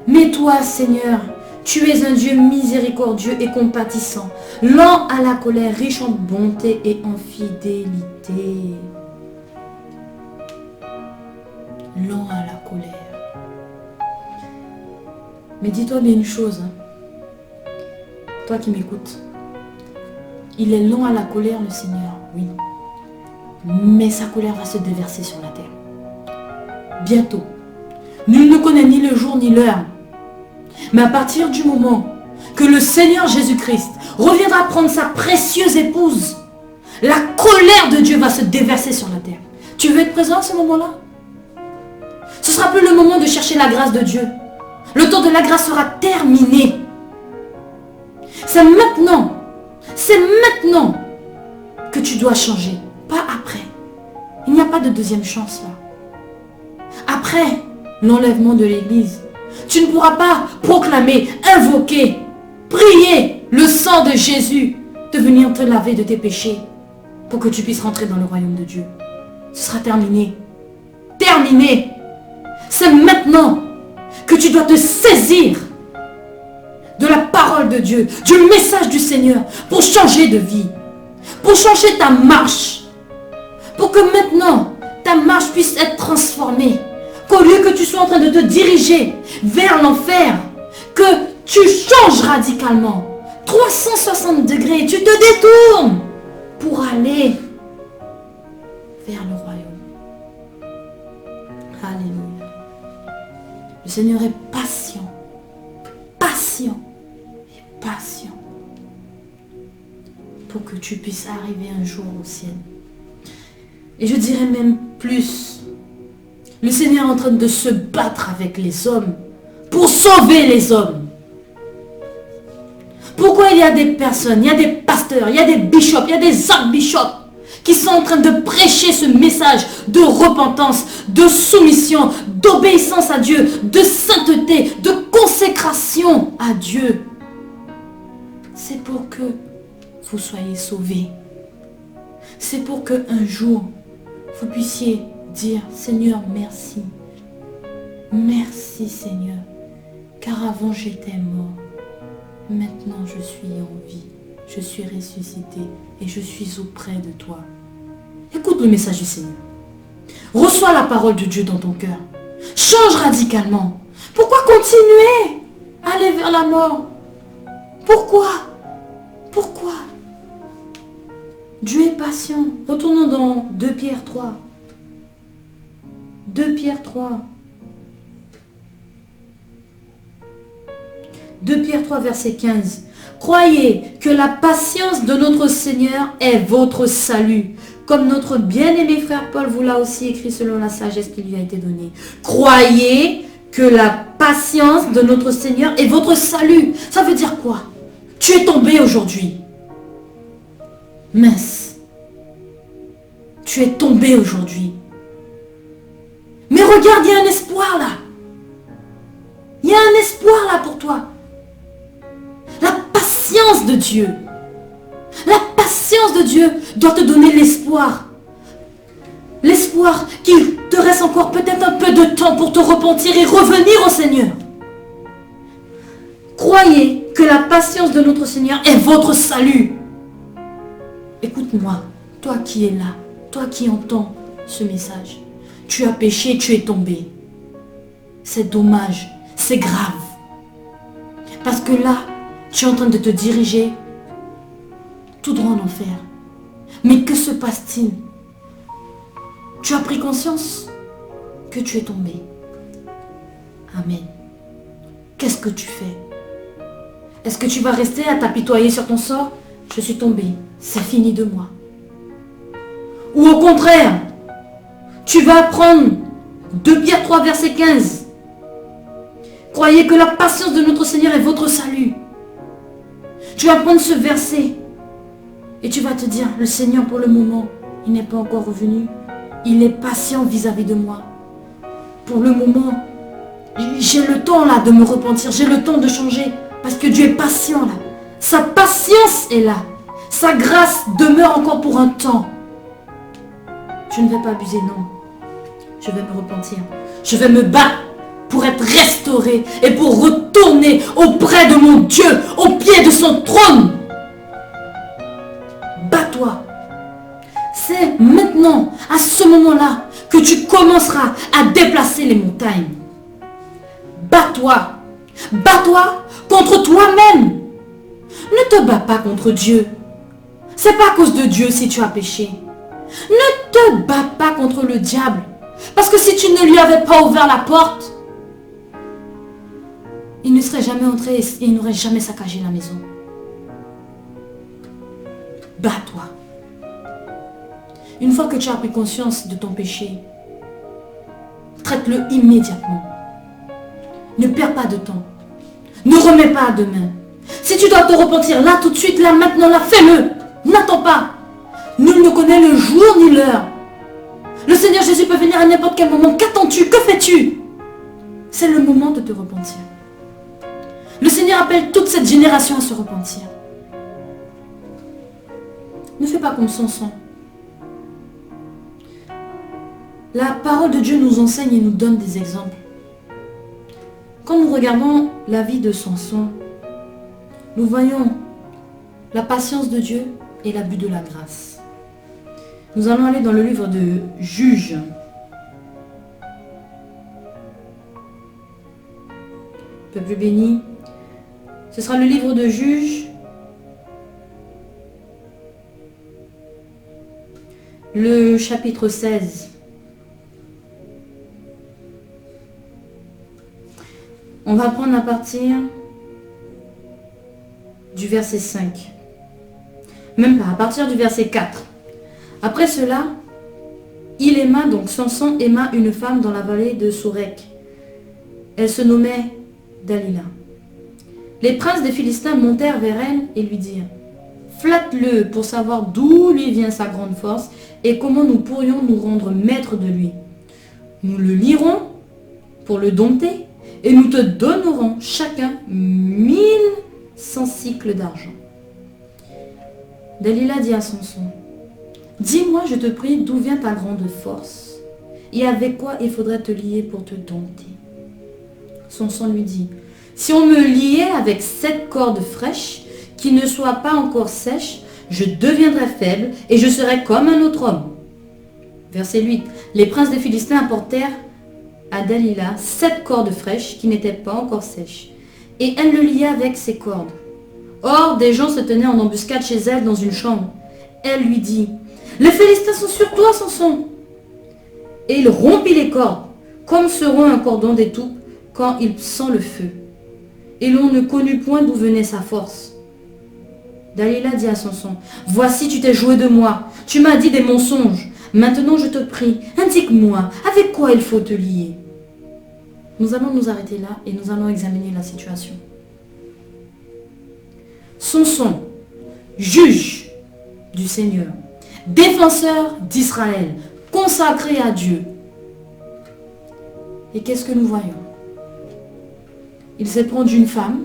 Mais toi, Seigneur, tu es un Dieu miséricordieux et compatissant, lent à la colère, riche en bonté et en fidélité. Lent à la colère. Mais dis-toi bien une chose, toi qui m'écoutes. Il est lent à la colère, le Seigneur, oui. Mais sa colère va se déverser sur la terre. Bientôt. Nul ne connaît ni le jour ni l'heure. Mais à partir du moment que le Seigneur Jésus-Christ reviendra prendre sa précieuse épouse, la colère de Dieu va se déverser sur la terre. Tu veux être présent à ce moment-là? Ce sera plus le moment de chercher la grâce de Dieu. Le temps de la grâce sera terminé. C'est maintenant que tu dois changer, pas après. Il n'y a pas de deuxième chance là. Après l'enlèvement de l'Église, tu ne pourras pas proclamer, invoquer, prier le sang de Jésus de venir te laver de tes péchés pour que tu puisses rentrer dans le royaume de Dieu. Ce sera terminé. Terminé. C'est maintenant que tu dois te saisir de la parole de Dieu, du message du Seigneur pour changer de vie, pour changer ta marche, pour que maintenant ta marche puisse être transformée, qu'au lieu que tu sois en train de te diriger vers l'enfer, que tu changes radicalement, 360 degrés, tu te détournes pour aller vers le royaume. Alléluia. Le Seigneur est patient, patient et patient pour que tu puisses arriver un jour au ciel. Et je dirais même plus, le Seigneur est en train de se battre avec les hommes pour sauver les hommes. Pourquoi il y a des personnes, il y a des pasteurs, il y a des bishops, il y a des archbishops qui sont en train de prêcher ce message de repentance, de soumission, d'obéissance à Dieu, de sainteté, de consécration à Dieu? C'est pour que vous soyez sauvés. C'est pour que un jour, vous puissiez dire, Seigneur, merci. Merci, Seigneur, car avant j'étais mort. Maintenant je suis en vie. Je suis ressuscité et je suis auprès de toi. Écoute le message du Seigneur. Reçois la parole de Dieu dans ton cœur. Change radicalement. Pourquoi continuer à aller vers la mort? Pourquoi? Pourquoi? Dieu est patient. Retournons dans 2 Pierre 3. 2 Pierre 3. 2 Pierre 3, verset 15. Croyez que la patience de notre Seigneur est votre salut. Comme notre bien-aimé frère Paul vous l'a aussi écrit selon la sagesse qui lui a été donnée. Croyez que la patience de notre Seigneur est votre salut. Ça veut dire quoi? Tu es tombé aujourd'hui. Mince. Tu es tombé aujourd'hui. Mais regarde, il y a un espoir là. Il y a un espoir là pour toi. La patience de Dieu. La patience de Dieu doit te donner l'espoir. L'espoir qu'il te reste encore peut-être un peu de temps pour te repentir et revenir au Seigneur. Croyez que la patience de notre Seigneur est votre salut. Écoute-moi, toi qui es là, toi qui entends ce message. Tu as péché, tu es tombé. C'est dommage, c'est grave. Parce que là, tu es en train de te diriger tout droit en enfer. Mais que se passe-t-il? Tu as pris conscience que tu es tombé. Amen. Qu'est-ce que tu fais? Est-ce que tu vas rester à t'apitoyer sur ton sort? Je suis tombé, c'est fini de moi. Ou au contraire, tu vas prendre 2 Pierre 3 verset 15. Croyez que la patience de notre Seigneur est votre salut. Tu vas prendre ce verset et tu vas te dire, le Seigneur pour le moment, il n'est pas encore revenu. Il est patient vis-à-vis de moi. Pour le moment, j'ai le temps là de me repentir, j'ai le temps de changer. Parce que Dieu est patient là. Sa patience est là. Sa grâce demeure encore pour un temps. Je ne vais pas abuser, non. Je vais me repentir. Je vais me battre pour être restauré et pour retourner auprès de mon Dieu, au pied de son trône. Bats-toi. C'est maintenant, à ce moment-là, que tu commenceras à déplacer les montagnes. Bats-toi. Bats-toi contre toi-même. Ne te bats pas contre Dieu. C'est pas à cause de Dieu si tu as péché. Ne te bats pas contre le diable. Parce que si tu ne lui avais pas ouvert la porte, il ne serait jamais entré et il n'aurait jamais saccagé la maison. Bats-toi. Une fois que tu as pris conscience de ton péché, traite-le immédiatement. Ne perds pas de temps. Ne remets pas à demain. Si tu dois te repentir là, tout de suite, là, maintenant, là, fais-le. N'attends pas. Nul ne connaît le jour ni l'heure. Le Seigneur Jésus peut venir à n'importe quel moment. Qu'attends-tu? Que fais-tu? C'est le moment de te repentir. Le Seigneur appelle toute cette génération à se repentir. Ne fais pas comme Samson. La parole de Dieu nous enseigne et nous donne des exemples. Quand nous regardons la vie de Samson, nous voyons la patience de Dieu et l'abus de la grâce. Nous allons aller dans le livre de Juges. Peuple béni, ce sera le livre de Juges, le chapitre 16. On va prendre à partir du verset 5. Même pas, à partir du verset 4. Après cela, il aima, donc Samson aima une femme dans la vallée de Sorek. Elle se nommait Dalila. Les princes des Philistins montèrent vers elle et lui dirent, flatte-le pour savoir d'où lui vient sa grande force et comment nous pourrions nous rendre maîtres de lui. Nous le lirons pour le dompter et nous te donnerons chacun 1100 cycles d'argent. Dalila dit à Samson, dis-moi, je te prie, d'où vient ta grande force et avec quoi il faudrait te lier pour te dompter. Samson lui dit, si on me liait avec 7 cordes fraîches qui ne soient pas encore sèches, je deviendrai faible et je serai comme un autre homme. Verset 8. Les princes des Philistins apportèrent à Dalila 7 cordes fraîches qui n'étaient pas encore sèches, et elle le lia avec ces cordes. Or, des gens se tenaient en embuscade chez elle dans une chambre. Elle lui dit, les Philistins sont sur toi, Samson. Et il rompit les cordes, comme se rompt un cordon d'étoupe quand il sent le feu. Et l'on ne connut point d'où venait sa force. Dalila dit à Samson, voici tu t'es joué de moi, tu m'as dit des mensonges. Maintenant je te prie, indique-moi, avec quoi il faut te lier. Nous allons nous arrêter là et nous allons examiner la situation. Samson, juge du Seigneur, défenseur d'Israël, consacré à Dieu. Et qu'est-ce que nous voyons? Il s'est pris une femme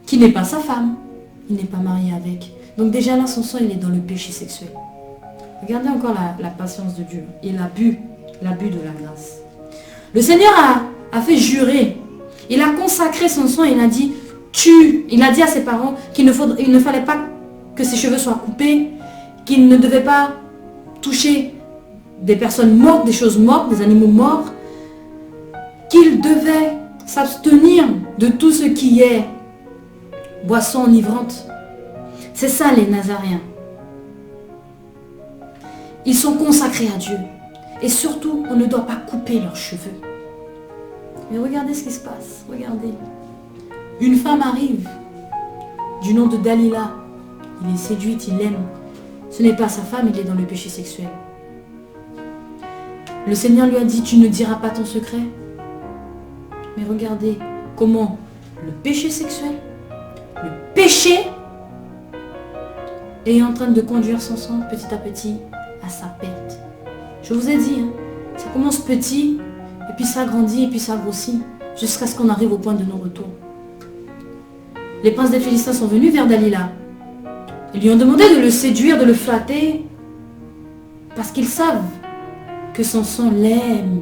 qui n'est pas sa femme. Il n'est pas marié avec. Donc déjà là, Samson, il est dans le péché sexuel. Regardez encore la patience de Dieu. Il a bu de la grâce. Le Seigneur a fait jurer. Il a consacré Samson et il a dit, il a dit à ses parents qu'il ne fallait pas que ses cheveux soient coupés, qu'il ne devait pas toucher des personnes mortes, des choses mortes, des animaux morts, qu'il devait s'abstenir de tout ce qui est boisson enivrante. C'est ça les Nazaréens. Ils sont consacrés à Dieu. Et surtout, on ne doit pas couper leurs cheveux. Mais regardez ce qui se passe. Regardez. Une femme arrive du nom de Dalila. Il est séduit, il l'aime. Ce n'est pas sa femme, il est dans le péché sexuel. Le Seigneur lui a dit, tu ne diras pas ton secret. Mais regardez comment le péché sexuel, le péché est en train de conduire Samson petit à petit à sa perte. Je vous ai dit, ça commence petit, et puis ça grandit, et puis ça grossit, jusqu'à ce qu'on arrive au point de non-retour. Les princes des Philistins sont venus vers Dalila. Ils lui ont demandé de le séduire, de le flatter, parce qu'ils savent que Samson l'aime.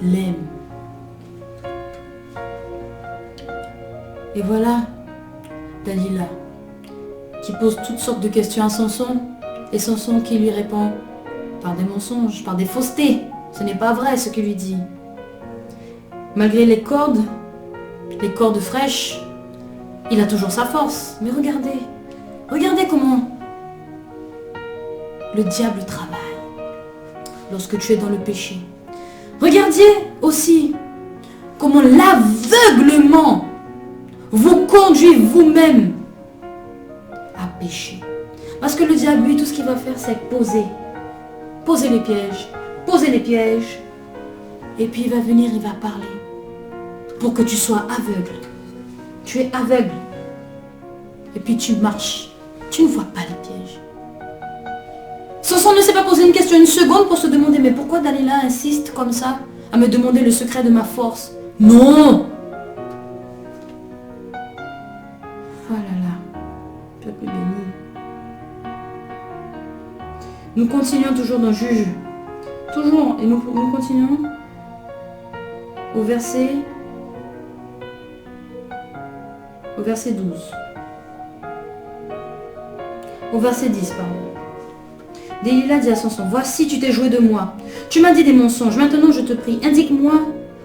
L'aime. Et voilà Dalila qui pose toutes sortes de questions à Samson, et Samson qui lui répond par des mensonges, par des faussetés. Ce n'est pas vrai ce qu'il lui dit. Malgré les cordes fraîches, il a toujours sa force. Mais regardez comment le diable travaille lorsque tu es dans le péché. Regardez aussi comment l'aveuglement vous conduit vous-même à pécher. Parce que le diable, lui, tout ce qu'il va faire, c'est poser les pièges, et puis il va venir, il va parler, pour que tu sois aveugle. Tu es aveugle, et puis tu marches, tu ne vois pas les pièges. Samson ne s'est pas posé une question une seconde pour se demander, mais pourquoi Dalila insiste comme ça à me demander le secret de ma force? Non! Oh là là, peuple béni. Nous continuons toujours dans Juge. Toujours, et nous continuons au verset 12. Au verset 10, pardon. Délila dit à Samson, voici, tu t'es joué de moi. Tu m'as dit des mensonges. Maintenant, je te prie, indique-moi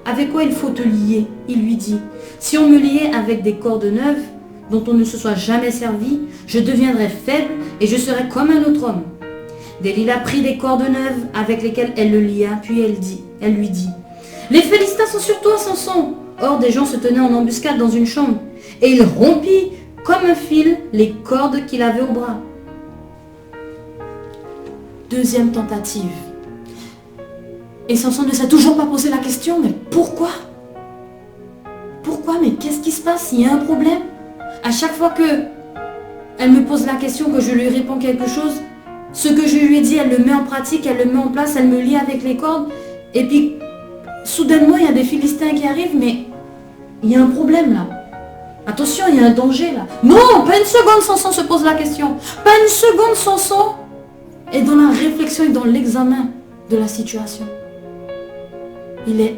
avec quoi il faut te lier. Il lui dit, si on me liait avec des cordes neuves, dont on ne se soit jamais servi, je deviendrais faible et je serais comme un autre homme. Délila prit des cordes neuves avec lesquelles elle le lia, puis elle lui dit, les Philistins sont sur toi, Samson. Or, des gens se tenaient en embuscade dans une chambre, et il rompit comme un fil les cordes qu'il avait au bras. Deuxième tentative. Et Samson ne s'est toujours pas posé la question, mais pourquoi? Pourquoi? Mais qu'est-ce qui se passe? Il y a un problème? À chaque fois que elle me pose la question, que je lui réponds quelque chose, ce que je lui ai dit, elle le met en pratique, elle le met en place, elle me lie avec les cordes, et puis soudainement il y a des Philistins qui arrivent, mais il y a un problème là. Attention, il y a un danger là. Non, pas une seconde, Samson se pose la question. Pas une seconde, Samson est dans la réflexion et dans l'examen de la situation. Il est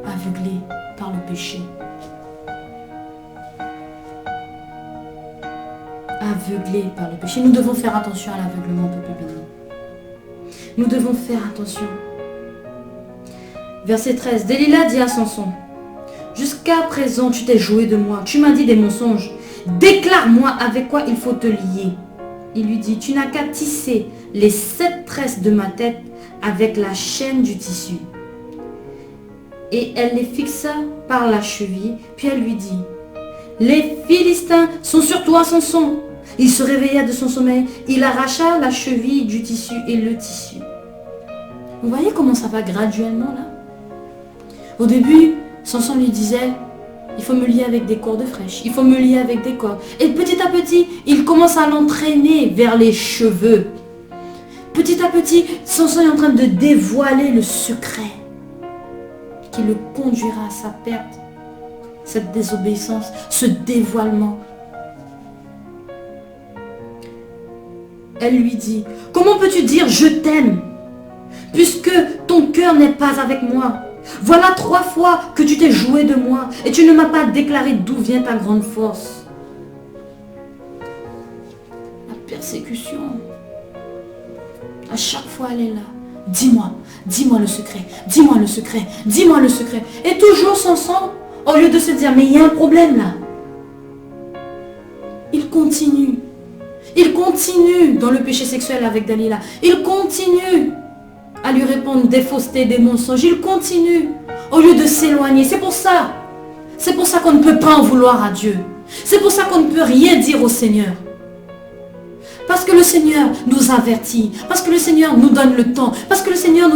aveuglé par le péché. Aveuglé par le péché. Nous devons faire attention à l'aveuglement, peuple béni. Nous devons faire attention. Verset 13. Délila dit à Samson, jusqu'à présent tu t'es joué de moi, tu m'as dit des mensonges. Déclare-moi avec quoi il faut te lier. Il lui dit, tu n'as qu'à tisser les 7 tresses de ma tête avec la chaîne du tissu. Et elle les fixa par la cheville, puis elle lui dit, les Philistins sont sur toi, Samson. Il se réveilla de son sommeil, il arracha la cheville du tissu et le tissu. Vous voyez comment ça va graduellement là? Au début, Samson lui disait, il faut me lier avec des cordes fraîches, il faut me lier avec des cordes. Et petit à petit, il commence à l'entraîner vers les cheveux. Petit à petit, Samson est en train de dévoiler le secret qui le conduira à sa perte. Cette désobéissance, ce dévoilement. Elle lui dit, comment peux-tu dire je t'aime puisque ton cœur n'est pas avec moi? Voilà 3 fois que tu t'es joué de moi et tu ne m'as pas déclaré d'où vient ta grande force. La persécution, à chaque fois elle est là. Dis-moi, dis-moi le secret, dis-moi le secret, dis-moi le secret. Et toujours Samson, au lieu de se dire, mais il y a un problème là. Il continue dans le péché sexuel avec Dalila. Il continue à lui répondre des faussetés, des mensonges. Il continue au lieu de s'éloigner. C'est pour ça qu'on ne peut pas en vouloir à Dieu. C'est pour ça qu'on ne peut rien dire au Seigneur. Parce que le Seigneur nous avertit. Parce que le Seigneur nous donne le temps. Parce que le Seigneur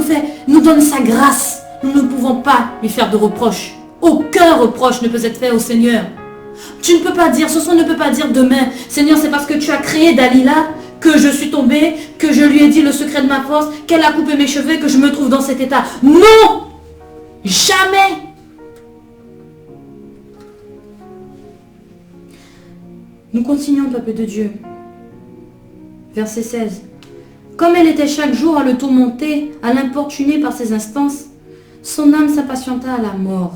nous donne sa grâce. Nous ne pouvons pas lui faire de reproches. Aucun reproche ne peut être fait au Seigneur. Tu ne peux pas dire, Samson ne peut pas dire demain, Seigneur, c'est parce que tu as créé Dalila que je suis tombée, que je lui ai dit le secret de ma force, qu'elle a coupé mes cheveux, que je me trouve dans cet état. Non! Jamais! Nous continuons, peuple de Dieu. Verset 16. Comme elle était chaque jour à le tourmenter, à l'importuner par ses instances, son âme s'impatienta à la mort.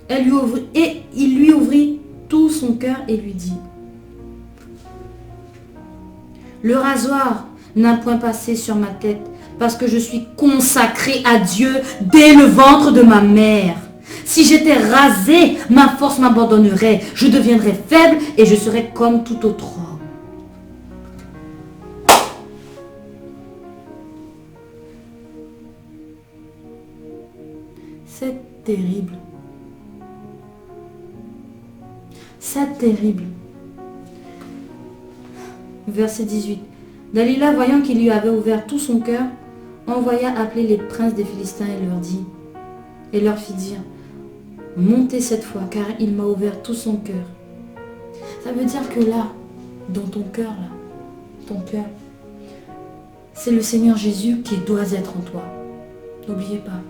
Il lui ouvrit tout son cœur et lui dit, le rasoir n'a point passé sur ma tête parce que je suis consacré à Dieu dès le ventre de ma mère. Si j'étais rasé, ma force m'abandonnerait, je deviendrais faible et je serais comme tout autre homme. C'est terrible. C'est terrible. Verset 18. Dalila, voyant qu'il lui avait ouvert tout son cœur, envoya appeler les princes des Philistins et leur fit dire, montez cette fois, car il m'a ouvert tout son cœur. Ça veut dire que là, dans ton cœur, c'est le Seigneur Jésus qui doit être en toi. N'oubliez pas,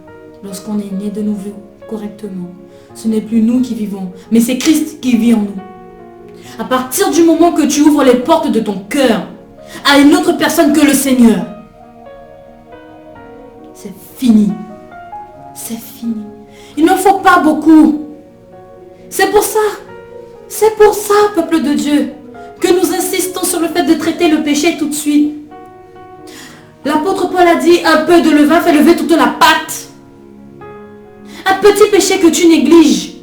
lorsqu'on est né de nouveau, correctement, ce n'est plus nous qui vivons, mais c'est Christ qui vit en nous. À partir du moment que tu ouvres les portes de ton cœur à une autre personne que le Seigneur, c'est fini. C'est fini. Il ne faut pas beaucoup. C'est pour ça, peuple de Dieu, que nous insistons sur le fait de traiter le péché tout de suite. L'apôtre Paul a dit, un peu de levain fait lever toute la pâte. Un petit péché que tu négliges,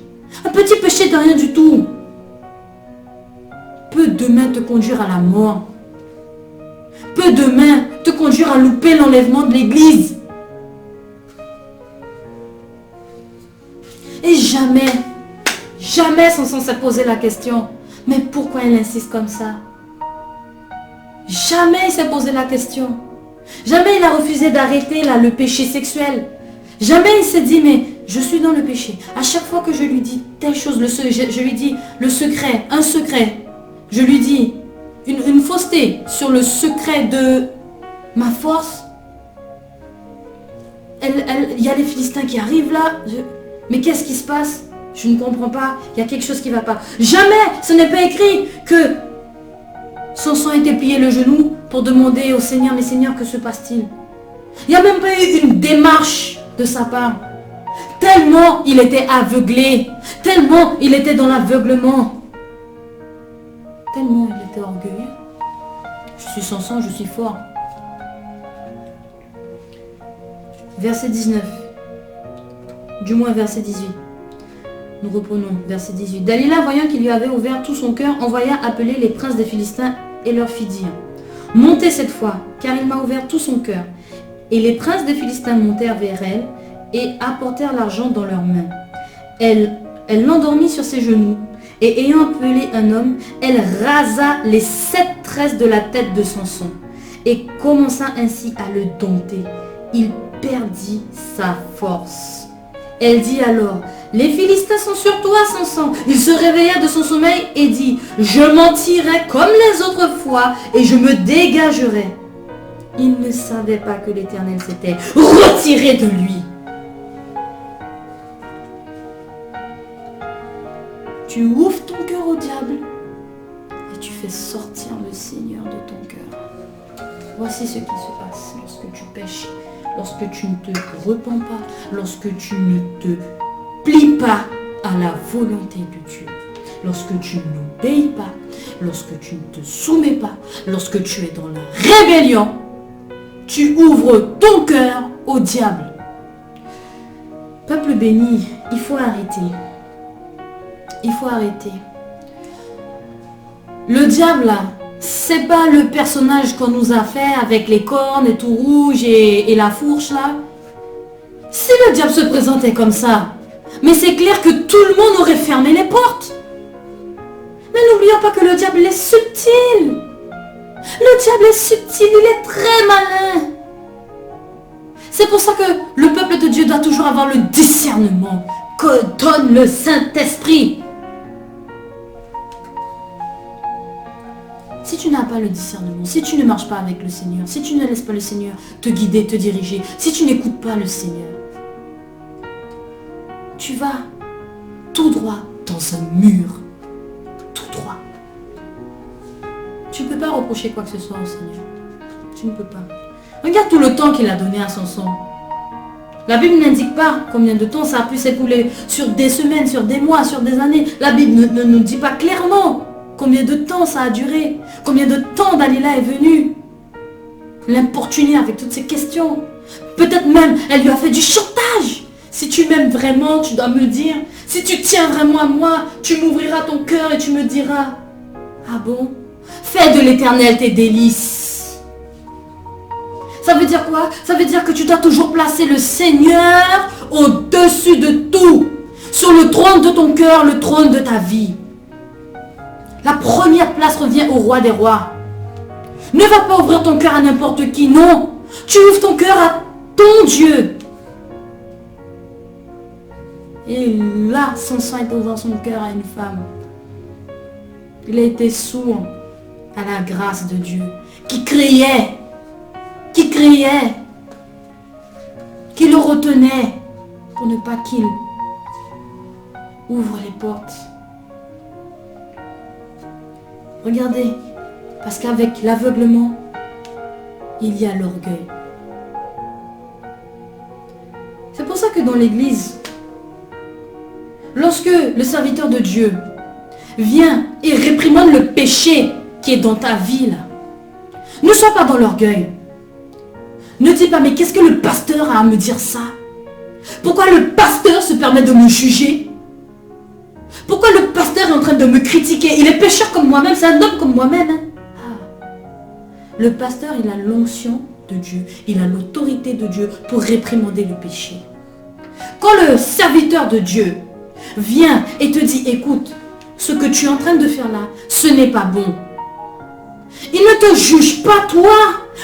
un petit péché de rien du tout, peut demain te conduire à la mort. Peut demain te conduire à louper l'enlèvement de l'église. Et jamais Samson s'est posé la question, mais pourquoi il insiste comme ça? Jamais il s'est posé la question. Jamais il a refusé d'arrêter là le péché sexuel. Jamais il s'est dit, mais je suis dans le péché. À chaque fois que je lui dis telle chose, je lui dis le secret, un secret. Je lui dis une fausseté sur le secret de ma force. Il y a les Philistins qui arrivent là. Mais qu'est-ce qui se passe? Je ne comprends pas. Il y a quelque chose qui ne va pas. Jamais, ce n'est pas écrit que Samson était plié le genou pour demander au Seigneur, mais Seigneur, que se passe-t-il? Il n'y a même pas eu une démarche de sa part. Tellement il était aveuglé. Tellement il était dans l'aveuglement. Tellement il était orgueilleux. Je suis Samson, je suis fort. Verset 19. Du moins verset 18. Nous reprenons verset 18. Dalila, voyant qu'il lui avait ouvert tout son cœur, envoya appeler les princes des Philistins et leur fit dire, montez cette fois, car il m'a ouvert tout son cœur. Et les princes des Philistins montèrent vers elle et apportèrent l'argent dans leurs mains. Elle l'endormit sur ses genoux, et ayant appelé un homme, elle rasa les 7 tresses de la tête de Samson, et commença ainsi à le dompter. Il perdit sa force. Elle dit alors, les Philistins sont sur toi, Samson. Il se réveilla de son sommeil et dit, je m'en tirerai comme les autres fois et je me dégagerai. Il ne savait pas que l'Éternel s'était retiré de lui. Tu ouvres ton cœur au diable et tu fais sortir le Seigneur de ton cœur. Voici ce qui se passe lorsque tu pêches, lorsque tu ne te repens pas, lorsque tu ne te plies pas à la volonté de Dieu, lorsque tu n'obéis pas, lorsque tu ne te soumets pas, lorsque tu es dans la rébellion, tu ouvres ton cœur au diable. Peuple béni, il faut arrêter. Il faut arrêter. Le diable, là, c'est pas le personnage qu'on nous a fait avec les cornes et tout rouge et la fourche, là. Si le diable se présentait comme ça, mais c'est clair que tout le monde aurait fermé les portes. Mais n'oublions pas que le diable est subtil. Le diable est subtil, il est très malin. C'est pour ça que le peuple de Dieu doit toujours avoir le discernement que donne le Saint-Esprit. Si tu n'as pas le discernement, si tu ne marches pas avec le Seigneur, si tu ne laisses pas le Seigneur te guider, te diriger, si tu n'écoutes pas le Seigneur, tu vas tout droit dans un mur. Tout droit. Tu ne peux pas reprocher quoi que ce soit au Seigneur. Tu ne peux pas. Regarde tout le temps qu'il a donné à Samson. La Bible n'indique pas combien de temps ça a pu s'écouler, sur des semaines, sur des mois, sur des années. La Bible ne nous dit pas clairement combien de temps ça a duré, combien de temps Dalila est venue l'importuner avec toutes ces questions. Peut-être même, elle lui a fait du chantage. Si tu m'aimes vraiment, tu dois me le dire. Si tu tiens vraiment à moi, tu m'ouvriras ton cœur et tu me diras, ah bon? Fais de l'Éternel tes délices. Ça veut dire quoi? Ça veut dire que tu dois toujours placer le Seigneur au-dessus de tout. Sur le trône de ton cœur, le trône de ta vie. La première place revient au roi des rois. Ne va pas ouvrir ton cœur à n'importe qui, non. Tu ouvres ton cœur à ton Dieu. Et là, Samson est ouvert son cœur à une femme. Il a été sourd à la grâce de Dieu, qui criait, qui le retenait pour ne pas qu'il ouvre les portes. Regardez, parce qu'avec l'aveuglement, il y a l'orgueil. C'est pour ça que dans l'église, lorsque le serviteur de Dieu vient et réprimande le péché qui est dans ta vie, là, ne sois pas dans l'orgueil. Ne dis pas, mais qu'est-ce que le pasteur a à me dire ça? Pourquoi le pasteur se permet de me juger? Pourquoi le pasteur est en train de me critiquer? Il est pécheur comme moi-même, c'est un homme comme moi-même. Hein? Ah. Le pasteur, il a l'onction de Dieu, il a l'autorité de Dieu pour réprimander le péché. Quand le serviteur de Dieu vient et te dit, écoute, ce que tu es en train de faire là, ce n'est pas bon. Il ne te juge pas toi,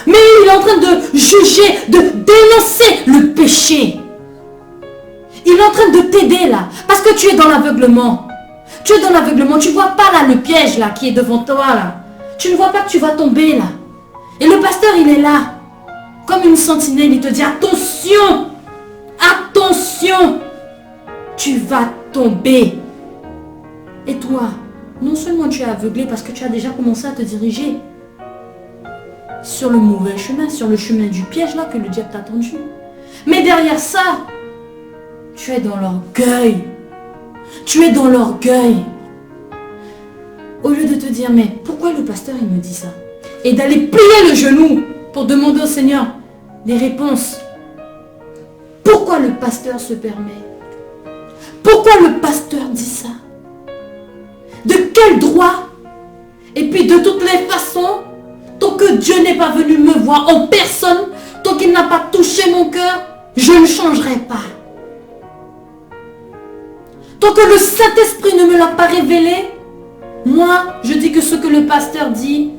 mais il est en train de juger, de dénoncer le péché. Il est en train de t'aider là, parce que tu es dans l'aveuglement. Tu es dans l'aveuglement, tu ne vois pas là le piège là qui est devant toi là. Tu ne vois pas que tu vas tomber là. Et le pasteur il est là, comme une sentinelle, il te dit attention, attention, tu vas tomber. Et toi, non seulement tu es aveuglé parce que tu as déjà commencé à te diriger sur le mauvais chemin, sur le chemin du piège là que le diable t'a tendu. Mais derrière ça, tu es dans l'orgueil. Tu es dans l'orgueil. Au lieu de te dire, mais pourquoi le pasteur il me dit ça? Et d'aller plier le genou pour demander au Seigneur des réponses. Pourquoi le pasteur se permet? Pourquoi le pasteur dit ça? De quel droit? Et puis de toutes les façons, tant que Dieu n'est pas venu me voir en personne, tant qu'il n'a pas touché mon cœur, je ne changerai pas. Tant que le Saint-Esprit ne me l'a pas révélé, moi, je dis que ce que le pasteur dit,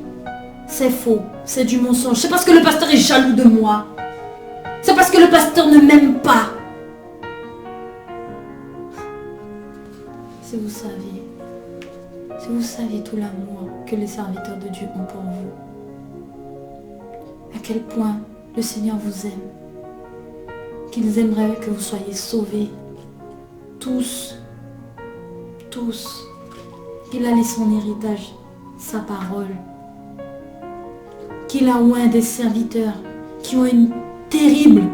c'est faux, c'est du mensonge. C'est parce que le pasteur est jaloux de moi. C'est parce que le pasteur ne m'aime pas. Si vous saviez tout l'amour que les serviteurs de Dieu ont pour vous, à quel point le Seigneur vous aime, qu'ils aimeraient que vous soyez sauvés, tous, qu'il a laissé son héritage, sa parole, qu'il a oint des serviteurs qui ont une terrible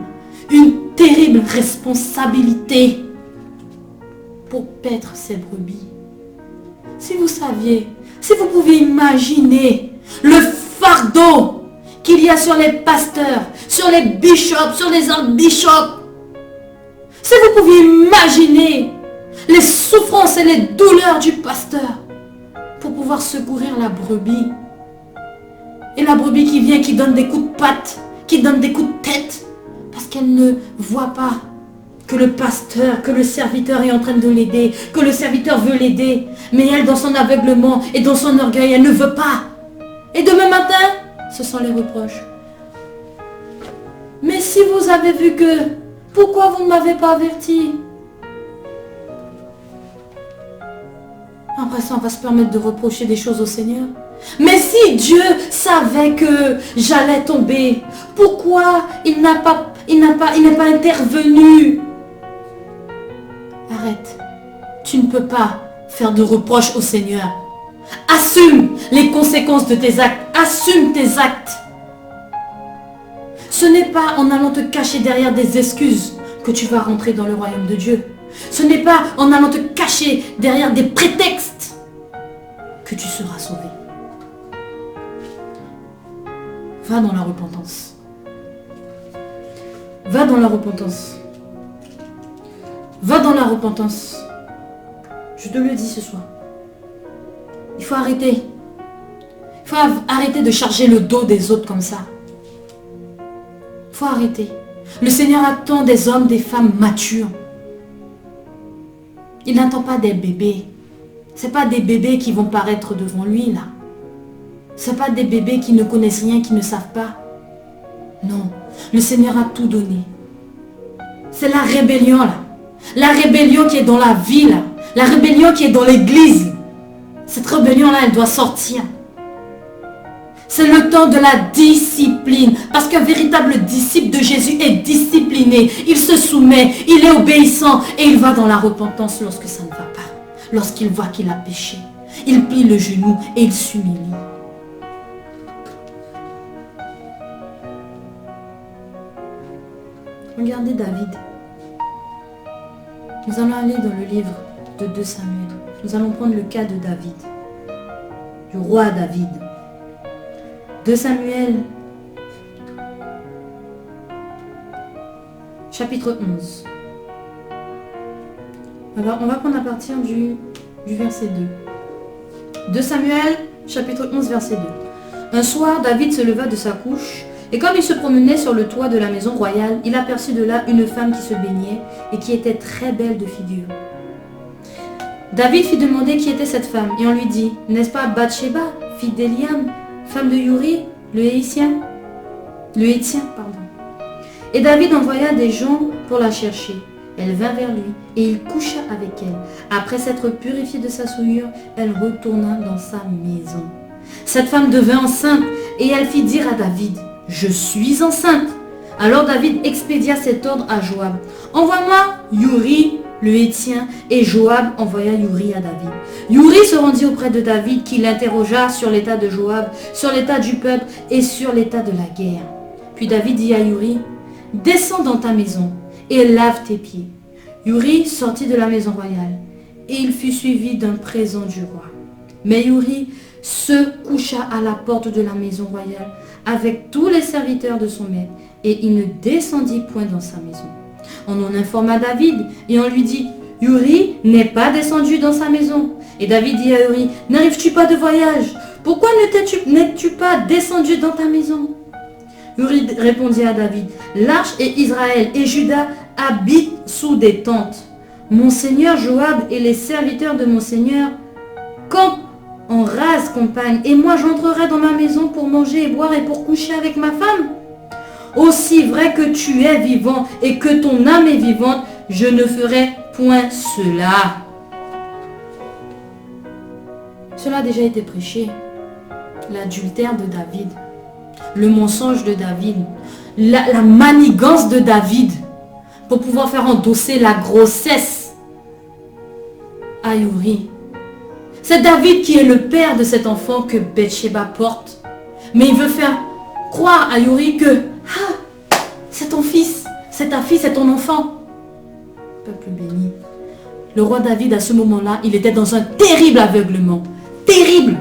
responsabilité pour paître ses brebis. Si vous saviez, si vous pouviez imaginer le fardeau qu'il y a sur les pasteurs, sur les bishops, sur les archbishops, si vous pouviez imaginer les souffrances et les douleurs du pasteur pour pouvoir secourir la brebis. Et la brebis qui vient, qui donne des coups de patte, qui donne des coups de tête, parce qu'elle ne voit pas que le pasteur, que le serviteur est en train de l'aider, que le serviteur veut l'aider, mais elle, dans son aveuglement et dans son orgueil, elle ne veut pas. Et demain matin, ce sont les reproches. Mais si vous avez vu que, pourquoi vous ne m'avez pas averti? Après ça, on va se permettre de reprocher des choses au Seigneur. Mais si Dieu savait que j'allais tomber, pourquoi il n'est pas intervenu? Arrête. Tu ne peux pas faire de reproches au Seigneur. Assume les conséquences de tes actes. Assume tes actes. Ce n'est pas en allant te cacher derrière des excuses que tu vas rentrer dans le royaume de Dieu. Ce n'est pas en allant te cacher derrière des prétextes que tu seras sauvé. Va dans la repentance. Va dans la repentance. Va dans la repentance. Je te le dis ce soir. Il faut arrêter. Il faut arrêter de charger le dos des autres comme ça. Il faut arrêter. Le Seigneur attend des hommes, des femmes matures. Il n'attend pas des bébés. Ce n'est pas des bébés qui vont paraître devant lui là. Ce n'est pas des bébés qui ne connaissent rien, qui ne savent pas. Non, le Seigneur a tout donné. C'est la rébellion là. La rébellion qui est dans la vie là. La rébellion qui est dans l'église. Cette rébellion là, elle doit sortir. C'est le temps de la discipline. Parce qu'un véritable disciple de Jésus est discipliné. Il se soumet, il est obéissant et il va dans la repentance lorsque ça ne va pas. Lorsqu'il voit qu'il a péché. Il plie le genou et il s'humilie. Regardez David. Nous allons aller dans le livre de 2 Samuel. Nous allons prendre le cas de David. Du roi David. 2 Samuel, chapitre 11. Alors, on va prendre à partir du verset 2. 2 Samuel, chapitre 11, verset 2. Un soir, David se leva de sa couche, et comme il se promenait sur le toit de la maison royale, il aperçut de là une femme qui se baignait, et qui était très belle de figure. David fit demander qui était cette femme, et on lui dit, n'est-ce pas Bathsheba, fille d'Eliam, femme de Uri, le Hétien, pardon. Et David envoya des gens pour la chercher. Elle vint vers lui, et il coucha avec elle. Après s'être purifiée de sa souillure, elle retourna dans sa maison. Cette femme devint enceinte, et elle fit dire à David, « Je suis enceinte !» Alors David expédia cet ordre à Joab. « Envoie-moi Uri, le Hétien, et Joab envoya Uri à David. Uri se rendit auprès de David qui l'interrogea sur l'état de Joab, sur l'état du peuple et sur l'état de la guerre. Puis David dit à Uri, « Descends dans ta maison et lave tes pieds. » Uri sortit de la maison royale et il fut suivi d'un présent du roi. Mais Uri se coucha à la porte de la maison royale avec tous les serviteurs de son maître et il ne descendit point dans sa maison. On en informa David et on lui dit, « Uri n'est pas descendu dans sa maison. » Et David dit à Uri, « N'arrives-tu pas de voyage? Pourquoi n'es-tu pas descendu dans ta maison ?» Uri répondit à David, « L'arche et Israël et Juda habitent sous des tentes. Mon seigneur Joab et les serviteurs de mon seigneur campent en rase campagne, et moi j'entrerai dans ma maison pour manger et boire et pour coucher avec ma femme. aussi vrai que tu es vivant et que ton âme est vivante, je ne ferai point cela. Cela a déjà été prêché. L'adultère de David, le mensonge de David, la manigance de David pour pouvoir faire endosser la grossesse à Uri. C'est David qui est le père de cet enfant que Bathsheba porte. Mais il veut faire croire à Uri que c'est ton fils, c'est ta fille, c'est ton enfant. Peuple béni. Le roi David, à ce moment-là, il était dans un terrible aveuglement. Terrible.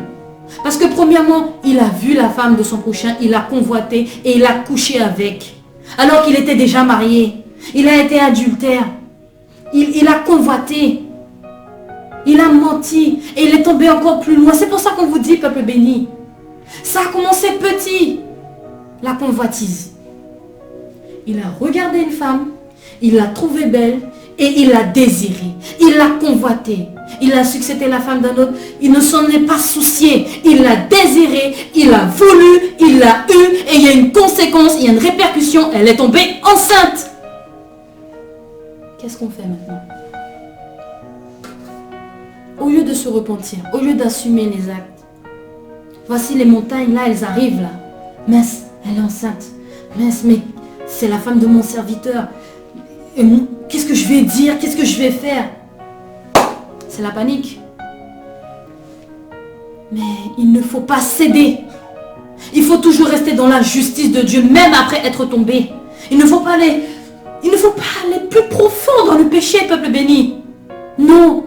Parce que premièrement, il a vu la femme de son prochain, il l'a convoité et il a couché avec. Alors qu'il était déjà marié. Il a été adultère. Il a convoité. Il a menti. Et il est tombé encore plus loin. C'est pour ça qu'on vous dit, peuple béni. Ça a commencé petit. La convoitise. Il a regardé une femme. Il l'a trouvée belle. Et il l'a désirée. Il l'a convoitée. Il a su que c'était la femme d'un autre. Il ne s'en est pas soucié. Il l'a désirée. Il l'a voulu. Il l'a eu. Et il y a une conséquence. Il y a une répercussion. Elle est tombée enceinte. Qu'est-ce qu'on fait maintenant? Au lieu de se repentir, au lieu d'assumer les actes, voici les montagnes là, elles arrivent là. Mince, elle est enceinte. Mince, mais c'est la femme de mon serviteur. Qu'est-ce que je vais dire? Qu'est-ce que je vais faire? C'est la panique. Mais il ne faut pas céder. Il faut toujours rester dans la justice de Dieu, même après être tombé. Il ne faut pas aller plus profond dans le péché, peuple béni. Non.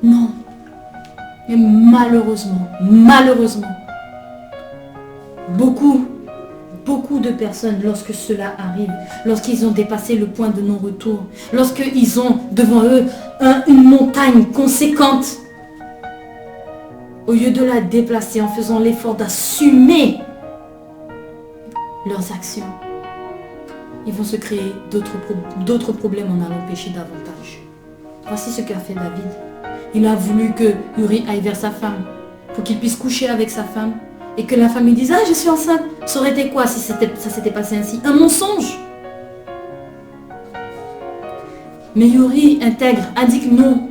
Non. Mais malheureusement, beaucoup de personnes, lorsque cela arrive, lorsqu'ils ont dépassé le point de non-retour, lorsqu'ils ont devant eux une montagne conséquente, au lieu de la déplacer en faisant l'effort d'assumer leurs actions, ils vont se créer d'autres problèmes en allant pécher davantage. Voici ce qu'a fait David. Il a voulu que Uri aille vers sa femme pour qu'il puisse coucher avec sa femme et que la femme lui dise « Ah, je suis enceinte ». Ça aurait été quoi si ça s'était passé ainsi? Un mensonge. Mais Uri intègre, indique non.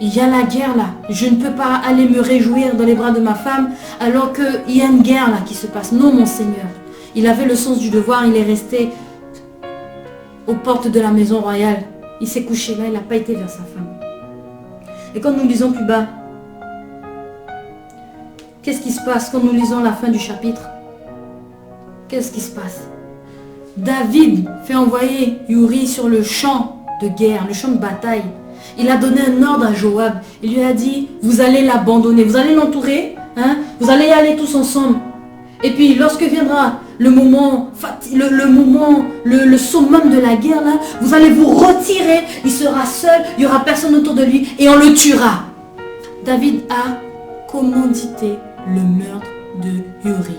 Il y a la guerre là. Je ne peux pas aller me réjouir dans les bras de ma femme alors qu'il y a une guerre là qui se passe. Non, mon Seigneur. Il avait le sens du devoir. Il est resté aux portes de la maison royale. Il s'est couché là. Il n'a pas été vers sa femme. Et quand nous lisons plus bas, qu'est-ce qui se passe quand nous lisons la fin du chapitre? Qu'est-ce qui se passe? David fait envoyer Uri sur le champ de guerre, le champ de bataille. Il a donné un ordre à Joab. Il lui a dit, vous allez l'abandonner, vous allez l'entourer, hein? Vous allez y aller tous ensemble. Et puis lorsque viendra le moment, le summum de la guerre, là, vous allez vous retirer, il sera seul, il n'y aura personne autour de lui et on le tuera. David a commandité le meurtre de Uri.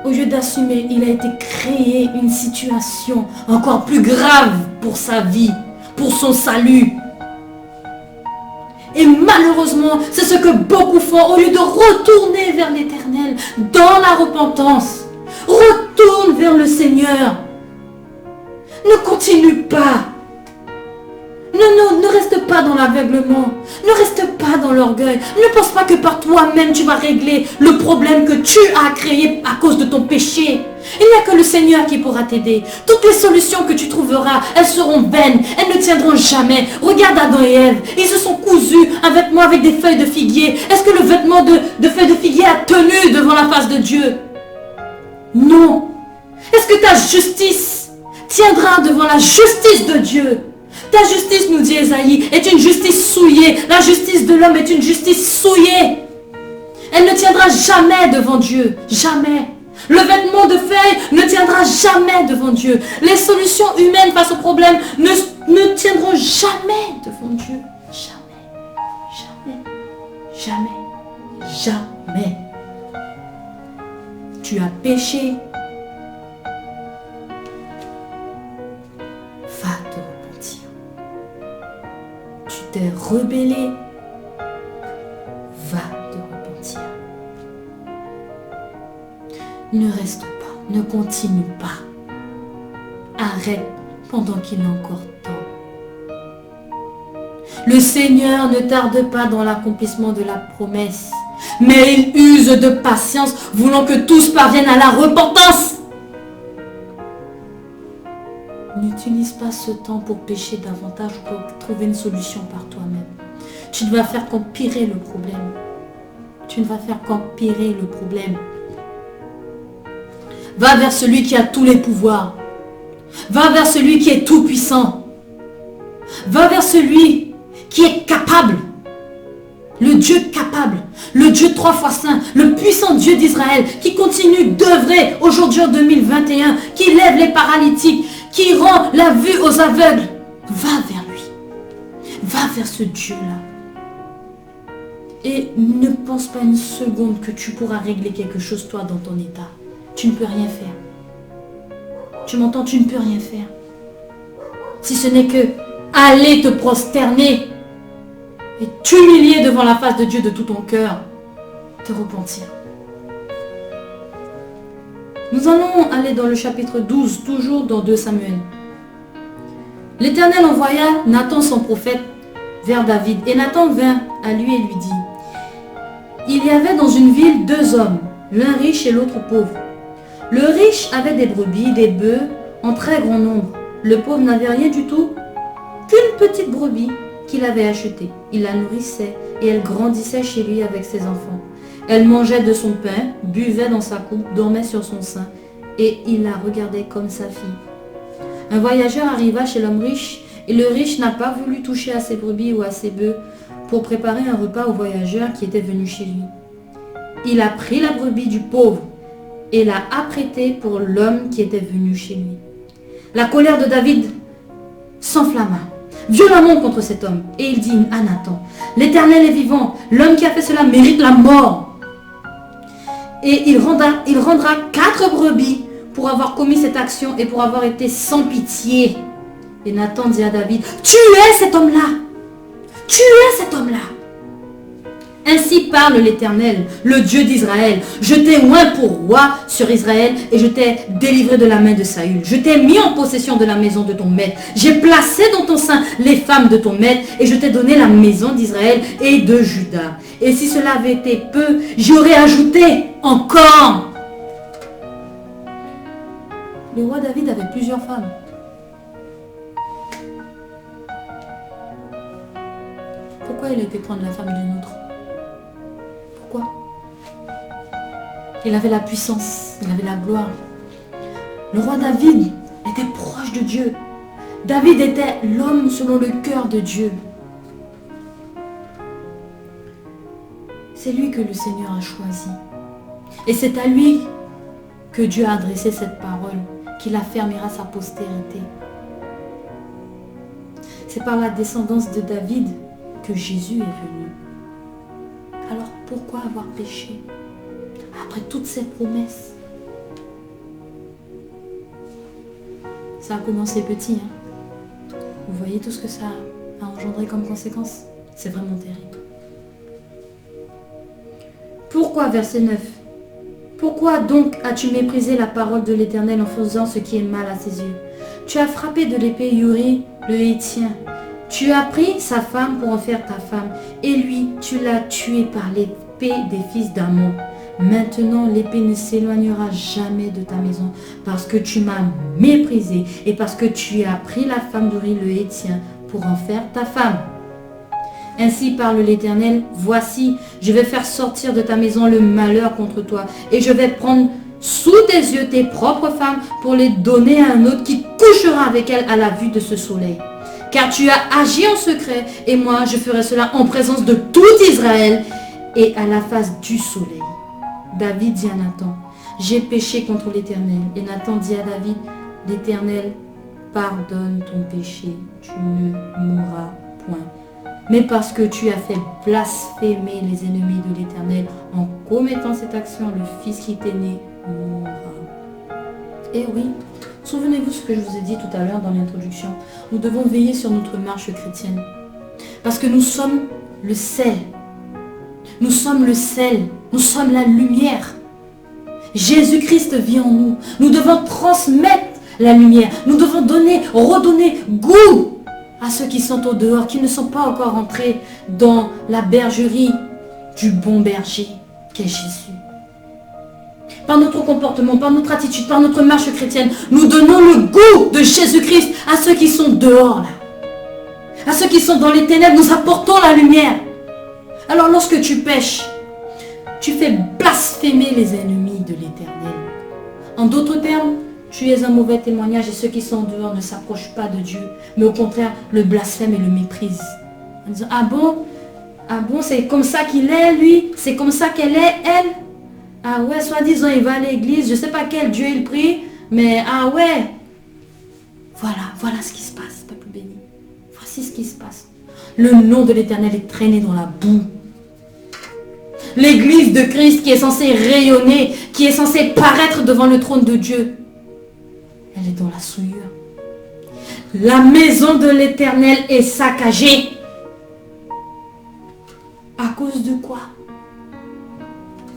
Au lieu d'assumer, il a été créé une situation encore plus grave pour sa vie, pour son salut. Et malheureusement, c'est ce que beaucoup font au lieu de retourner vers l'Éternel dans la repentance. Retourne vers le Seigneur. Ne continue pas. Ne reste pas dans l'aveuglement. Ne reste pas dans l'orgueil. Ne pense pas que par toi-même tu vas régler le problème que tu as créé à cause de ton péché. Il n'y a que le Seigneur qui pourra t'aider. Toutes les solutions que tu trouveras, elles seront vaines. Elles ne tiendront jamais. Regarde Adam et Ève. Ils se sont cousus un vêtement avec des feuilles de figuier. Est-ce que le vêtement de feuilles de figuier a tenu devant la face de Dieu? Non. Est-ce que ta justice tiendra devant la justice de Dieu? Ta justice, nous dit Ésaïe, est une justice souillée. La justice de l'homme est une justice souillée. Elle ne tiendra jamais devant Dieu. Jamais. Le vêtement de feuilles ne tiendra jamais devant Dieu. Les solutions humaines face aux problèmes ne tiendront jamais devant Dieu. Jamais. Jamais. Jamais. Jamais. Tu as péché. Va te repentir. Tu t'es rebellé. Va te repentir. Ne reste pas, ne continue pas. Arrête pendant qu'il est encore temps. Le Seigneur ne tarde pas dans l'accomplissement de la promesse, mais il use de patience, voulant que tous parviennent à la repentance. N'utilise pas ce temps pour pécher davantage ou pour trouver une solution par toi-même. Tu ne vas faire qu'empirer le problème. Tu ne vas faire qu'empirer le problème. Va vers celui qui a tous les pouvoirs. Va vers celui qui est tout puissant. Va vers celui qui est capable. Le Dieu capable. Le Dieu 3 fois saint. Le puissant Dieu d'Israël qui continue d'œuvrer aujourd'hui en 2021. Qui lève les paralytiques. Qui rend la vue aux aveugles. Va vers lui. Va vers ce Dieu-là. Et ne pense pas une seconde que tu pourras régler quelque chose toi dans ton état. Tu ne peux rien faire. Tu m'entends? Tu ne peux rien faire. Si ce n'est que aller te prosterner et t'humilier devant la face de Dieu de tout ton cœur. Te repentir. Nous allons aller dans le chapitre 12, toujours dans 2 Samuel. L'Éternel envoya Nathan son prophète vers David. Et Nathan vint à lui et lui dit: il y avait dans une ville 2 hommes, l'un riche et l'autre pauvre. Le riche avait des brebis, des bœufs en très grand nombre. Le pauvre n'avait rien du tout qu'une petite brebis qu'il avait achetée. Il la nourrissait et elle grandissait chez lui avec ses enfants. Elle mangeait de son pain, buvait dans sa coupe, dormait sur son sein et il la regardait comme sa fille. Un voyageur arriva chez l'homme riche et le riche n'a pas voulu toucher à ses brebis ou à ses bœufs pour préparer un repas au voyageur qui était venu chez lui. Il a pris la brebis du pauvre et l'a apprêtée pour l'homme qui était venu chez lui. La colère de David s'enflamma violemment contre cet homme et il dit à Nathan: l'Éternel est vivant, l'homme qui a fait cela mérite la mort. Et il rendra 4 brebis pour avoir commis cette action et pour avoir été sans pitié. Et Nathan dit à David: tu es cet homme-là. Tu es cet homme-là. Ainsi parle l'Éternel, le Dieu d'Israël. Je t'ai oint pour roi sur Israël et je t'ai délivré de la main de Saül. Je t'ai mis en possession de la maison de ton maître. J'ai placé dans ton sein les femmes de ton maître et je t'ai donné la maison d'Israël et de Juda. Et si cela avait été peu, j'aurais ajouté encore. Le roi David avait plusieurs femmes. Pourquoi il a été prendre la femme d'une autre? Pourquoi? Il avait la puissance, il avait la gloire. Le roi David était proche de Dieu. David était l'homme selon le cœur de Dieu. C'est lui que le Seigneur a choisi. Et c'est à lui que Dieu a adressé cette parole, qu'il affermira sa postérité. C'est par la descendance de David que Jésus est venu. Alors pourquoi avoir péché après toutes ces promesses? Ça a commencé petit, hein? Vous voyez tout ce que ça a engendré comme conséquence? C'est vraiment terrible. Pourquoi, verset 9? Pourquoi donc as-tu méprisé la parole de l'Éternel en faisant ce qui est mal à ses yeux? Tu as frappé de l'épée Uri, le Héthien. Tu as pris sa femme pour en faire ta femme, et lui, tu l'as tué par l'épée des fils d'Ammon. Maintenant, l'épée ne s'éloignera jamais de ta maison, parce que tu m'as méprisé, et parce que tu as pris la femme d'Uri le Héthien pour en faire ta femme. Ainsi parle l'Éternel, voici, je vais faire sortir de ta maison le malheur contre toi, et je vais prendre sous tes yeux tes propres femmes pour les donner à un autre qui couchera avec elles à la vue de ce soleil. Car tu as agi en secret, et moi je ferai cela en présence de tout Israël et à la face du soleil. David dit à Nathan: j'ai péché contre l'Éternel. Et Nathan dit à David: l'Éternel pardonne ton péché, tu ne mourras point. Mais parce que tu as fait blasphémer les ennemis de l'Éternel en commettant cette action, le fils qui t'est né mourra. Et oui, souvenez-vous ce que je vous ai dit tout à l'heure dans l'introduction. Nous devons veiller sur notre marche chrétienne. Parce que nous sommes le sel. Nous sommes le sel. Nous sommes la lumière. Jésus-Christ vit en nous. Nous devons transmettre la lumière. Nous devons redonner goût à ceux qui sont au dehors, qui ne sont pas encore entrés dans la bergerie du bon berger qu'est Jésus. Par notre comportement, par notre attitude, par notre marche chrétienne, nous donnons le goût de Jésus-Christ à ceux qui sont dehors là. À ceux qui sont dans les ténèbres, nous apportons la lumière. Alors lorsque tu pêches, tu fais blasphémer les ennemis de l'Éternel. En d'autres termes, tu es un mauvais témoignage et ceux qui sont dehors ne s'approchent pas de Dieu, mais au contraire le blasphèment et le méprisent. En disant, ah bon, c'est comme ça qu'il est lui, c'est comme ça qu'elle est elle. Ah ouais, soi-disant il va à l'église, je ne sais pas quel Dieu il prie, mais ah ouais. Voilà ce qui se passe, peuple béni. Voici ce qui se passe. Le nom de l'Éternel est traîné dans la boue. L'église de Christ qui est censée rayonner, qui est censée paraître devant le trône de Dieu, elle est dans la souillure. La maison de l'Éternel est saccagée. À cause de quoi?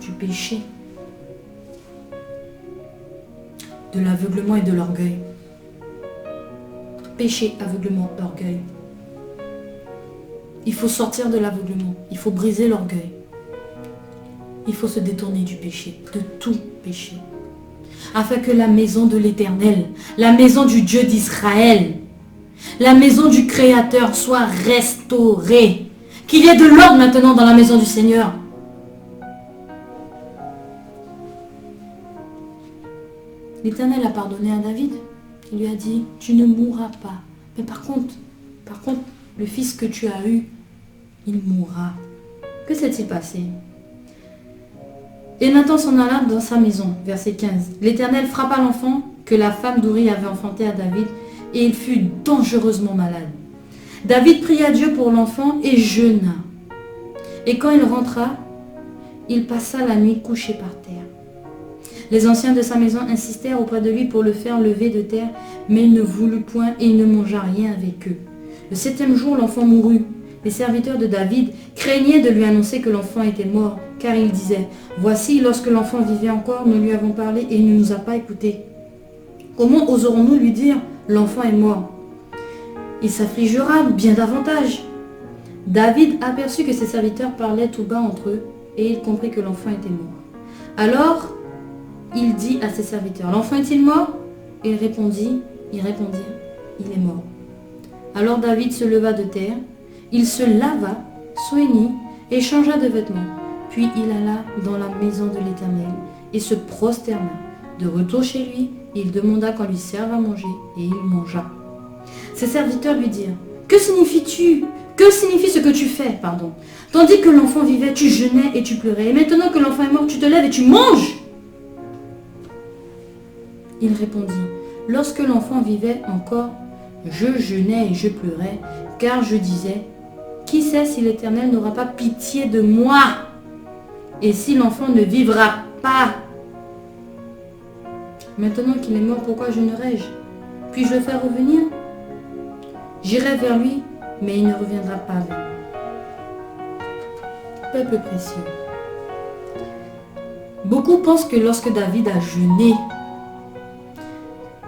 Du péché, de l'aveuglement et de l'orgueil. Péché, aveuglement, orgueil. Il faut sortir de l'aveuglement. Il faut briser l'orgueil. Il faut se détourner du péché, de tout péché. Afin que la maison de l'Éternel, la maison du Dieu d'Israël, la maison du Créateur soit restaurée. Qu'il y ait de l'ordre maintenant dans la maison du Seigneur. L'Éternel a pardonné à David. Il lui a dit, tu ne mourras pas. Mais par contre, le fils que tu as eu, il mourra. Que s'est-il passé? Et Nathan s'en alla dans sa maison, verset 15. L'Éternel frappa l'enfant que la femme d'Uri avait enfanté à David, et il fut dangereusement malade. David pria Dieu pour l'enfant et jeûna. Et quand il rentra, il passa la nuit couché par terre. Les anciens de sa maison insistèrent auprès de lui pour le faire lever de terre, mais il ne voulut point et il ne mangea rien avec eux. Le 7e jour, l'enfant mourut. Les serviteurs de David craignaient de lui annoncer que l'enfant était mort, car ils disaient, « Voici, lorsque l'enfant vivait encore, nous lui avons parlé et il ne nous a pas écoutés. Comment oserons-nous lui dire, l'enfant est mort? Il s'affligera bien davantage. » David aperçut que ses serviteurs parlaient tout bas entre eux, et il comprit que l'enfant était mort. Alors, il dit à ses serviteurs, « L'enfant est-il mort ?» Ils répondirent, « Il est mort. » Alors David se leva de terre, il se lava, soignit et changea de vêtements. Puis il alla dans la maison de l'Éternel et se prosterna. De retour chez lui, il demanda qu'on lui serve à manger et il mangea. Ses serviteurs lui dirent, « Que signifies-tu? Que signifie ce que tu fais, pardon? Tandis que l'enfant vivait, tu jeûnais et tu pleurais. Et maintenant que l'enfant est mort, tu te lèves et tu manges. » Il répondit, « Lorsque l'enfant vivait encore, je jeûnais et je pleurais, car je disais, qui sait si l'Éternel n'aura pas pitié de moi, et si l'enfant ne vivra pas? Maintenant qu'il est mort, pourquoi jeûnerai-je? Puis-je le faire revenir? J'irai vers lui, mais il ne reviendra pas vers moi. » Peuple précieux. Beaucoup pensent que lorsque David a jeûné,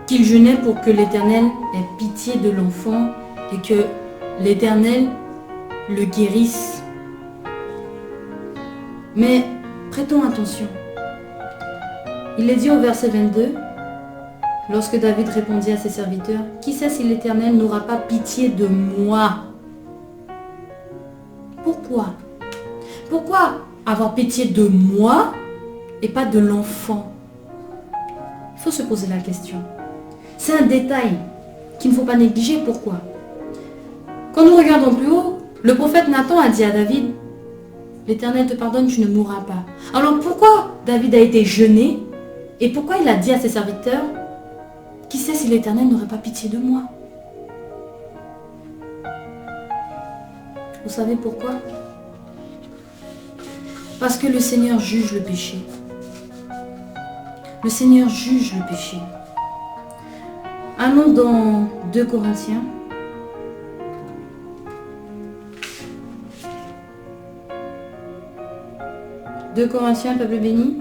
qu'il jeûnait pour que l'Éternel ait pitié de l'enfant et que l'Éternel le guérisse. Mais prêtons attention. Il est dit au verset 22, lorsque David répondit à ses serviteurs, « Qui sait si l'Éternel n'aura pas pitié de moi ?» Pourquoi? Pourquoi avoir pitié de moi et pas de l'enfant? Il faut se poser la question. C'est un détail qu'il ne faut pas négliger. Pourquoi? Quand nous regardons plus haut, le prophète Nathan a dit à David, « L'Éternel te pardonne, tu ne mourras pas. » Alors pourquoi David a été jeûné et pourquoi il a dit à ses serviteurs, « Qui sait si l'Éternel n'aurait pas pitié de moi ?» Vous savez pourquoi? Parce que le Seigneur juge le péché. Le Seigneur juge le péché. Allons dans 2 Corinthiens. 2 Corinthiens, peuple béni.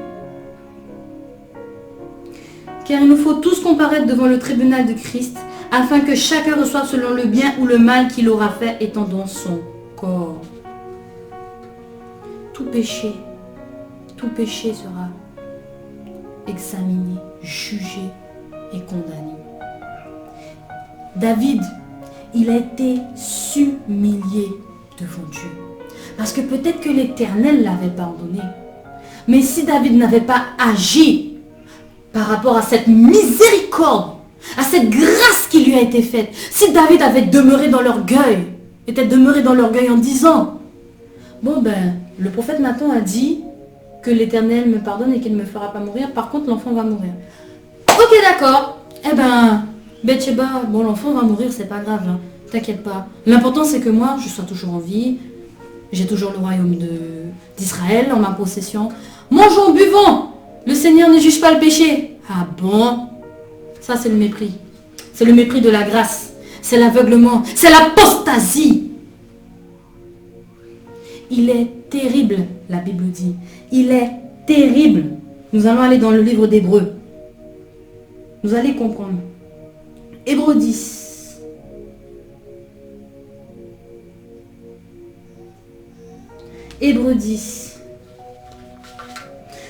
Car il nous faut tous comparaître devant le tribunal de Christ, afin que chacun reçoive selon le bien ou le mal qu'il aura fait étant dans son corps. Tout péché sera examiné, jugé et condamné. David, il a été humilié devant Dieu. Parce que peut-être que l'Éternel l'avait pardonné. Mais si David n'avait pas agi par rapport à cette miséricorde, à cette grâce qui lui a été faite, si David avait demeuré dans l'orgueil, était demeuré dans l'orgueil en disant, bon ben, le prophète Nathan a dit que l'Éternel me pardonne et qu'il ne me fera pas mourir, par contre l'enfant va mourir. Ok, d'accord, eh ben, Bathsheba, bon l'enfant va mourir, c'est pas grave, hein. T'inquiète pas. L'important c'est que moi, je sois toujours en vie, j'ai toujours le royaume d'Israël en ma possession. Mangeons, buvons, le Seigneur ne juge pas le péché. Ah bon? Ça c'est le mépris. C'est le mépris de la grâce. C'est l'aveuglement. C'est l'apostasie. Il est terrible, la Bible dit. Il est terrible. Nous allons aller dans le livre d'Hébreux. Vous allez comprendre. Hébreux 10. Hébreux 10.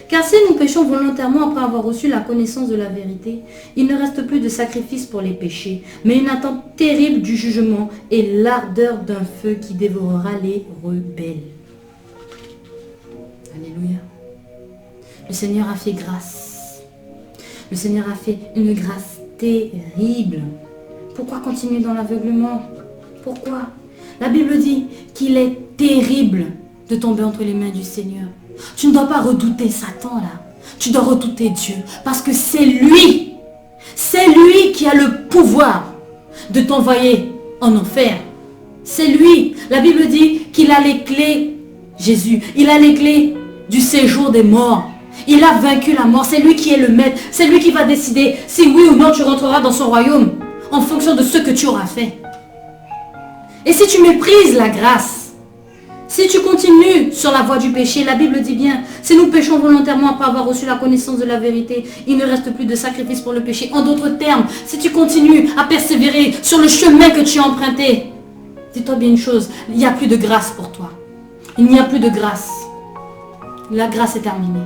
Car si nous péchons volontairement après avoir reçu la connaissance de la vérité, il ne reste plus de sacrifice pour les péchés, mais une attente terrible du jugement et l'ardeur d'un feu qui dévorera les rebelles. Alléluia. Le Seigneur a fait grâce. Le Seigneur a fait une grâce terrible. Pourquoi continuer dans l'aveuglement? Pourquoi? La Bible dit qu'il est terrible de tomber entre les mains du Seigneur. Tu ne dois pas redouter Satan là. Tu dois redouter Dieu. Parce que c'est lui qui a le pouvoir de t'envoyer en enfer. C'est lui. La Bible dit qu'il a les clés, Jésus. Il a les clés du séjour des morts. Il a vaincu la mort. C'est lui qui est le maître. C'est lui qui va décider si oui ou non tu rentreras dans son royaume en fonction de ce que tu auras fait. Et si tu méprises la grâce, si tu continues sur la voie du péché, la Bible dit bien, si nous péchons volontairement après avoir reçu la connaissance de la vérité, il ne reste plus de sacrifice pour le péché. En d'autres termes, si tu continues à persévérer sur le chemin que tu as emprunté, dis-toi bien une chose, il n'y a plus de grâce pour toi. Il n'y a plus de grâce. La grâce est terminée.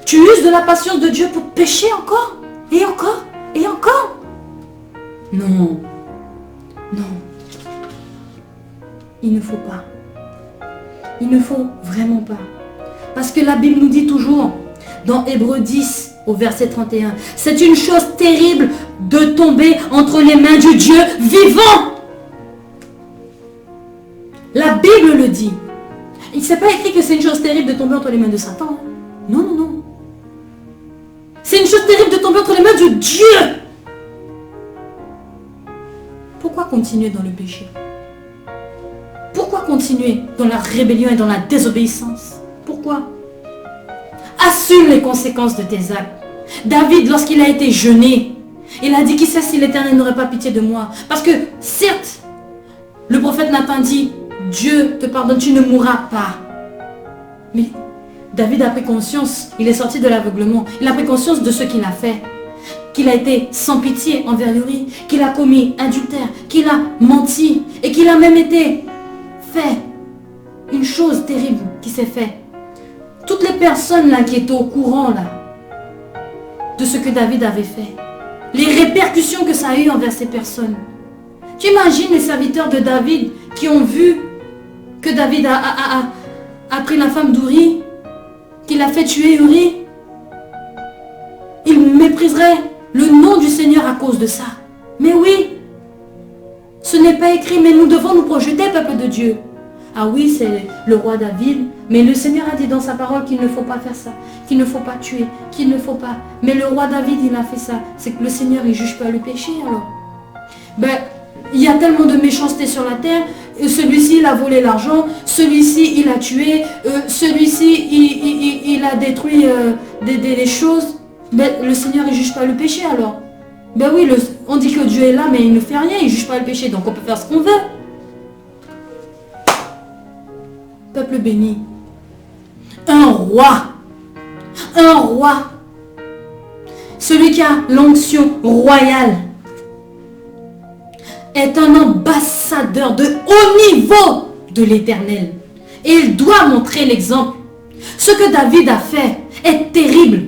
Tu uses de la patience de Dieu pour pécher encore, et encore, et encore. Non. Non. Il ne faut pas. Il ne faut vraiment pas. Parce que la Bible nous dit toujours, dans Hébreux 10, au verset 31, c'est une chose terrible de tomber entre les mains du Dieu vivant. La Bible le dit. Il ne s'est pas écrit que c'est une chose terrible de tomber entre les mains de Satan. Non, non, non. C'est une chose terrible de tomber entre les mains de Dieu. Pourquoi continuer dans le péché? Pourquoi continuer dans la rébellion et dans la désobéissance? Pourquoi? Assume les conséquences de tes actes. David, lorsqu'il a été jeûné, il a dit, qui sait si l'Éternel n'aurait pas pitié de moi? Parce que, certes, le prophète Nathan dit, Dieu te pardonne, tu ne mourras pas. Mais David a pris conscience, il est sorti de l'aveuglement, il a pris conscience de ce qu'il a fait. Qu'il a été sans pitié envers Uri, qu'il a commis adultère, qu'il a menti et qu'il a même été fait une chose terrible qui s'est faite. Toutes les personnes là qui étaient au courant là de ce que David avait fait, les répercussions que ça a eu envers ces personnes. Tu imagines les serviteurs de David qui ont vu que David a pris la femme d'Uri, qu'il a fait tuer Uri. Ils mépriseraient le nom du Seigneur à cause de ça. Mais oui, ce n'est pas écrit, mais nous devons nous projeter, peuple de Dieu. Ah oui, c'est le roi David, mais le Seigneur a dit dans sa parole qu'il ne faut pas faire ça, qu'il ne faut pas tuer, qu'il ne faut pas... Mais le roi David, il a fait ça. C'est que le Seigneur, il ne juge pas le péché, alors. Ben, il y a tellement de méchanceté sur la terre. Celui-ci, il a volé l'argent. Celui-ci, il a tué. Celui-ci, il a détruit des choses. Ben, le Seigneur, il ne juge pas le péché, alors. Ben oui, on dit que Dieu est là, mais il ne fait rien, il ne juge pas le péché, donc on peut faire ce qu'on veut. Peuple béni, un roi celui qui a l'onction royale, est un ambassadeur de haut niveau de l'Éternel. Et il doit montrer l'exemple. Ce que David a fait est terrible.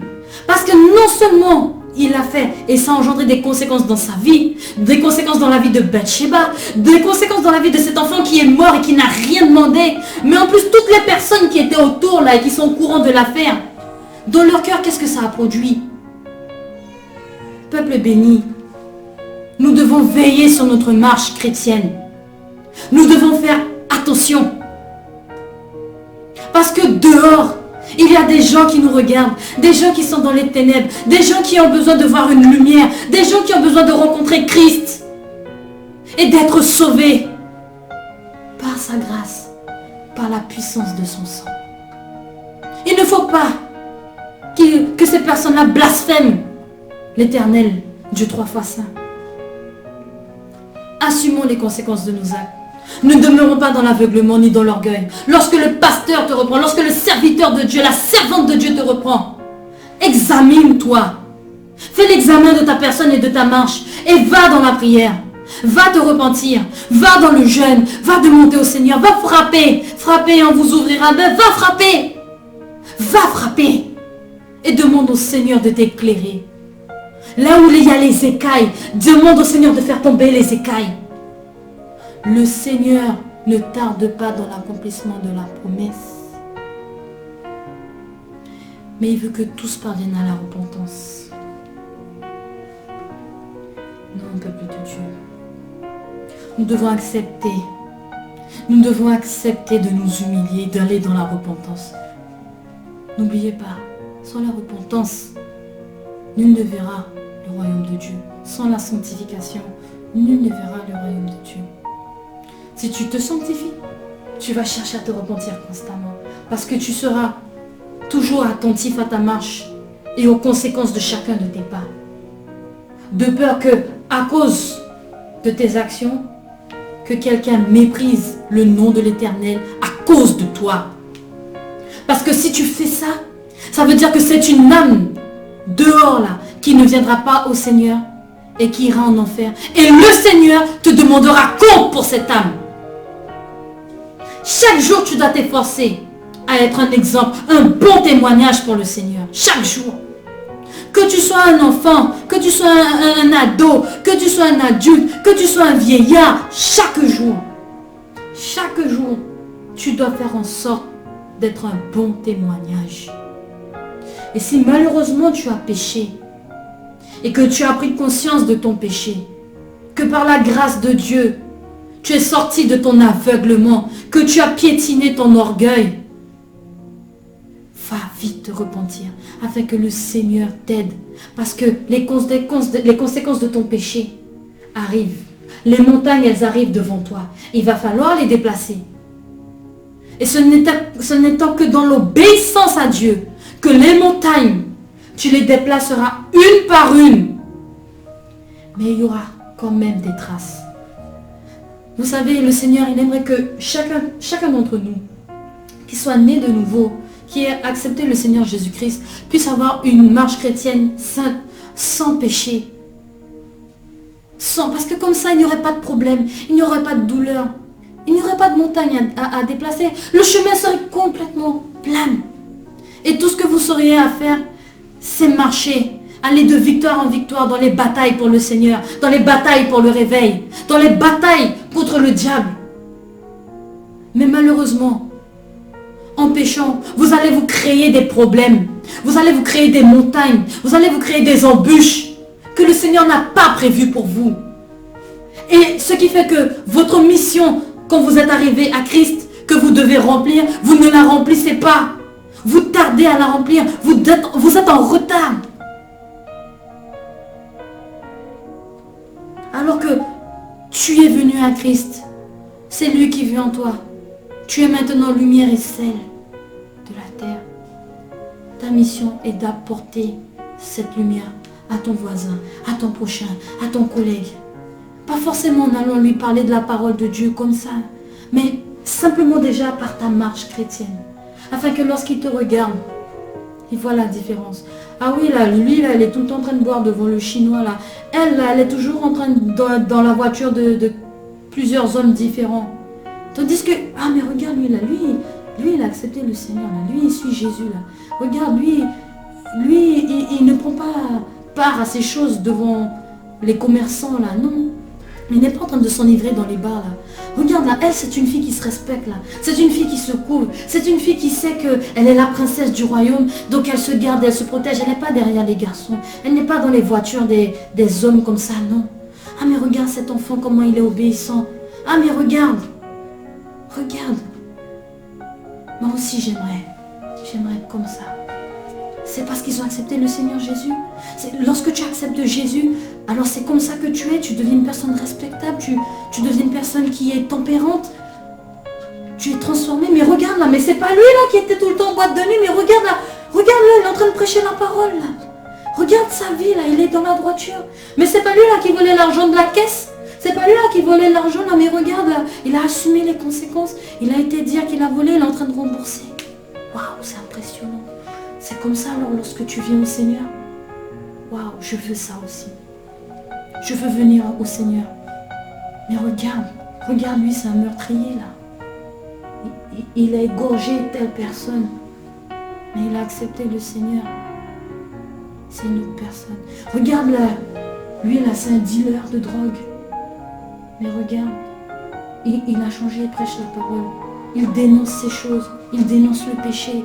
Parce que non seulement il l'a fait et ça a engendré des conséquences dans sa vie, des conséquences dans la vie de Bathsheba, des conséquences dans la vie de cet enfant qui est mort et qui n'a rien demandé, mais en plus toutes les personnes qui étaient autour là et qui sont au courant de l'affaire, dans leur cœur, qu'est-ce que ça a produit? Peuple béni, nous devons veiller sur notre marche chrétienne. Nous devons faire attention. Parce que dehors, il y a des gens qui nous regardent, des gens qui sont dans les ténèbres, des gens qui ont besoin de voir une lumière, des gens qui ont besoin de rencontrer Christ et d'être sauvés par sa grâce, par la puissance de son sang. Il ne faut pas que ces personnes-là blasphèment l'Éternel, Dieu 3 fois saint. Assumons les conséquences de nos actes. Ne demeurons pas dans l'aveuglement ni dans l'orgueil. Lorsque le pasteur te reprend, lorsque le serviteur de Dieu, la servante de Dieu te reprend, examine-toi. Fais l'examen de ta personne et de ta marche et va dans la prière. Va te repentir, va dans le jeûne, va demander au Seigneur, va frapper. Frapper et on vous ouvrira, mais va frapper. Va frapper et demande au Seigneur de t'éclairer. Là où il y a les écailles, demande au Seigneur de faire tomber les écailles. Le Seigneur ne tarde pas dans l'accomplissement de la promesse. Mais il veut que tous parviennent à la repentance. Non, peuple de Dieu. Nous devons accepter. Nous devons accepter de nous humilier, d'aller dans la repentance. N'oubliez pas, sans la repentance, nul ne verra le royaume de Dieu. Sans la sanctification, nul ne verra le royaume de Dieu. Si tu te sanctifies, tu vas chercher à te repentir constamment. Parce que tu seras toujours attentif à ta marche et aux conséquences de chacun de tes pas. De peur que, à cause de tes actions, que quelqu'un méprise le nom de l'Éternel à cause de toi. Parce que si tu fais ça, ça veut dire que c'est une âme dehors là qui ne viendra pas au Seigneur et qui ira en enfer. Et le Seigneur te demandera compte pour cette âme. Chaque jour, tu dois t'efforcer à être un exemple, un bon témoignage pour le Seigneur. Chaque jour. Que tu sois un enfant, que tu sois un ado, que tu sois un adulte, que tu sois un vieillard, chaque jour, tu dois faire en sorte d'être un bon témoignage. Et si malheureusement tu as péché, et que tu as pris conscience de ton péché, que par la grâce de Dieu, tu es sorti de ton aveuglement, que tu as piétiné ton orgueil, va vite te repentir, afin que le Seigneur t'aide. Parce que les conséquences de ton péché arrivent. Les montagnes, elles arrivent devant toi. Il va falloir les déplacer. Et ce n'étant que dans l'obéissance à Dieu que les montagnes, tu les déplaceras une par une. Mais il y aura quand même des traces. Vous savez, le Seigneur, il aimerait que chacun d'entre nous, qui soit né de nouveau, qui ait accepté le Seigneur Jésus-Christ, puisse avoir une marche chrétienne sainte, sans péché. Parce que comme ça, il n'y aurait pas de problème, il n'y aurait pas de douleur, il n'y aurait pas de montagne à déplacer. Le chemin serait complètement plat. Et tout ce que vous auriez à faire, c'est marcher. Aller de victoire en victoire dans les batailles pour le Seigneur, dans les batailles pour le réveil, dans les batailles contre le diable. Mais malheureusement, en péchant, vous allez vous créer des problèmes. Vous allez vous créer des montagnes. Vous allez vous créer des embûches que le Seigneur n'a pas prévues pour vous. Et ce qui fait que votre mission, quand vous êtes arrivé à Christ, que vous devez remplir, vous ne la remplissez pas. Vous tardez à la remplir. Vous êtes en retard. Alors que tu es venu à Christ, c'est lui qui vit en toi. Tu es maintenant lumière et sel de la terre. Ta mission est d'apporter cette lumière à ton voisin, à ton prochain, à ton collègue. Pas forcément en allant lui parler de la parole de Dieu comme ça, mais simplement déjà par ta marche chrétienne. Afin que lorsqu'il te regarde, il voit la différence. Ah oui, là, lui, là, elle est tout le temps en train de boire devant le chinois, là. Elle, là, elle est toujours en train dans la voiture de plusieurs hommes différents. Tandis que, ah mais regarde lui, là, lui, il a accepté le Seigneur, là. Lui, il suit Jésus, là. Regarde, lui, il ne prend pas part à ces choses devant les commerçants, là, non. Il n'est pas en train de s'enivrer dans les bars, là. Regarde, là, elle, c'est une fille qui se respecte, là. C'est une fille qui se couvre. C'est une fille qui sait qu'elle est la princesse du royaume. Donc, elle se garde, elle se protège. Elle n'est pas derrière les garçons. Elle n'est pas dans les voitures des hommes comme ça, non. Ah, mais regarde cet enfant, comment il est obéissant. Ah, mais regarde. Regarde. Moi aussi, j'aimerais être comme ça. C'est parce qu'ils ont accepté le Seigneur Jésus. Lorsque tu acceptes Jésus, alors c'est comme ça que tu es. Tu deviens une personne respectable. Tu deviens une personne qui est tempérante. Tu es transformé. Mais regarde là, mais c'est pas lui là qui était tout le temps en boîte de nuit. Mais regarde là, il est en train de prêcher la parole là. Regarde sa vie là, il est dans la droiture. Mais c'est pas lui là qui volait l'argent de la caisse. C'est pas lui là qui volait l'argent là. Mais regarde là, il a assumé les conséquences. Il a été dire qu'il a volé, il est en train de rembourser. Waouh, c'est impressionnant. C'est comme ça alors lorsque tu viens au Seigneur. Waouh, je veux ça aussi. Je veux venir au Seigneur. Mais regarde lui, c'est un meurtrier là. Il a égorgé telle personne. Mais il a accepté le Seigneur. C'est une autre personne. Regarde là, lui là, c'est un dealer de drogue. Mais regarde, il a changé, il prêche la parole. Il dénonce ces choses. Il dénonce le péché.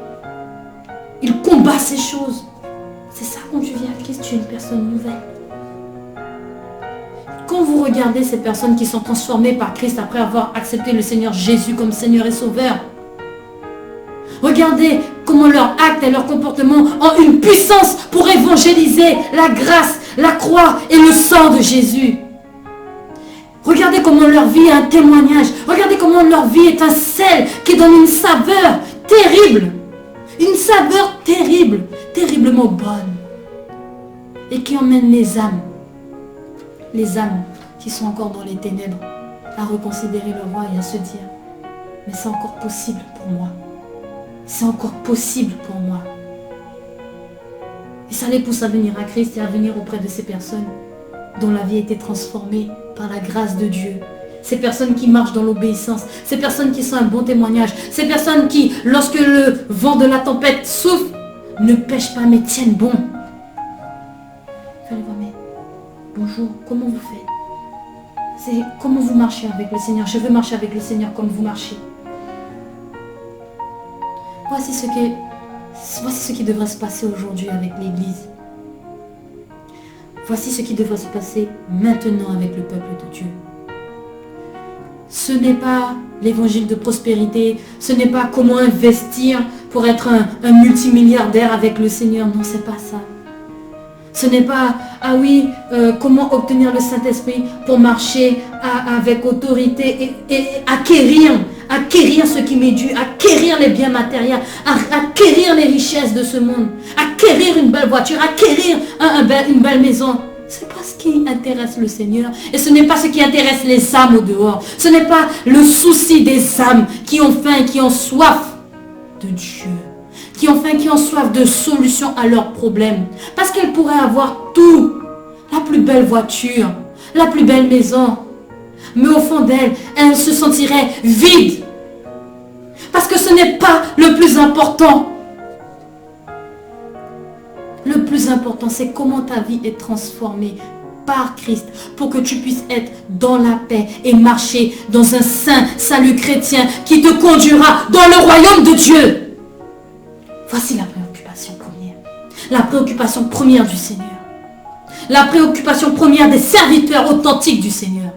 Il combat ces choses. C'est ça quand tu viens à Christ, tu es une personne nouvelle. Quand vous regardez ces personnes qui sont transformées par Christ après avoir accepté le Seigneur Jésus comme Seigneur et Sauveur, regardez comment leurs actes et leur comportement ont une puissance pour évangéliser la grâce, la croix et le sang de Jésus. Regardez comment leur vie est un témoignage. Regardez comment leur vie est un sel qui donne une saveur terrible. Une saveur terrible, terriblement bonne. Et qui emmène les âmes qui sont encore dans les ténèbres, à reconsidérer leur voie et à se dire, mais c'est encore possible pour moi. C'est encore possible pour moi. Et ça les pousse à venir à Christ et à venir auprès de ces personnes dont la vie a été transformée par la grâce de Dieu. Ces personnes qui marchent dans l'obéissance, ces personnes qui sont un bon témoignage, ces personnes qui, lorsque le vent de la tempête souffle, ne pêchent pas mais tiennent bon. Fallait voir, mais bonjour, comment vous faites? C'est comment vous marchez avec le Seigneur. Je veux marcher avec le Seigneur comme vous marchez. Voici ce qui devrait se passer aujourd'hui avec l'Église. Voici ce qui devrait se passer maintenant avec le peuple de Dieu. Ce n'est pas l'évangile de prospérité, ce n'est pas comment investir pour être un multimilliardaire avec le Seigneur. Non, c'est pas ça. Ce n'est pas, comment obtenir le Saint-Esprit pour marcher avec autorité et acquérir ce qui m'est dû, acquérir les biens matériels, acquérir les richesses de ce monde, acquérir une belle voiture, acquérir une belle maison. Ce n'est pas ce qui intéresse le Seigneur et ce n'est pas ce qui intéresse les âmes au dehors. Ce n'est pas le souci des âmes qui ont faim et qui ont soif de Dieu. Qui ont faim, qui ont soif de solutions à leurs problèmes. Parce qu'elles pourraient avoir tout. La plus belle voiture, la plus belle maison. Mais au fond d'elles, elles se sentiraient vides. Parce que ce n'est pas le plus important. Le plus important, c'est comment ta vie est transformée par Christ pour que tu puisses être dans la paix et marcher dans un saint salut chrétien qui te conduira dans le royaume de Dieu. Voici la préoccupation première. La préoccupation première du Seigneur. La préoccupation première des serviteurs authentiques du Seigneur.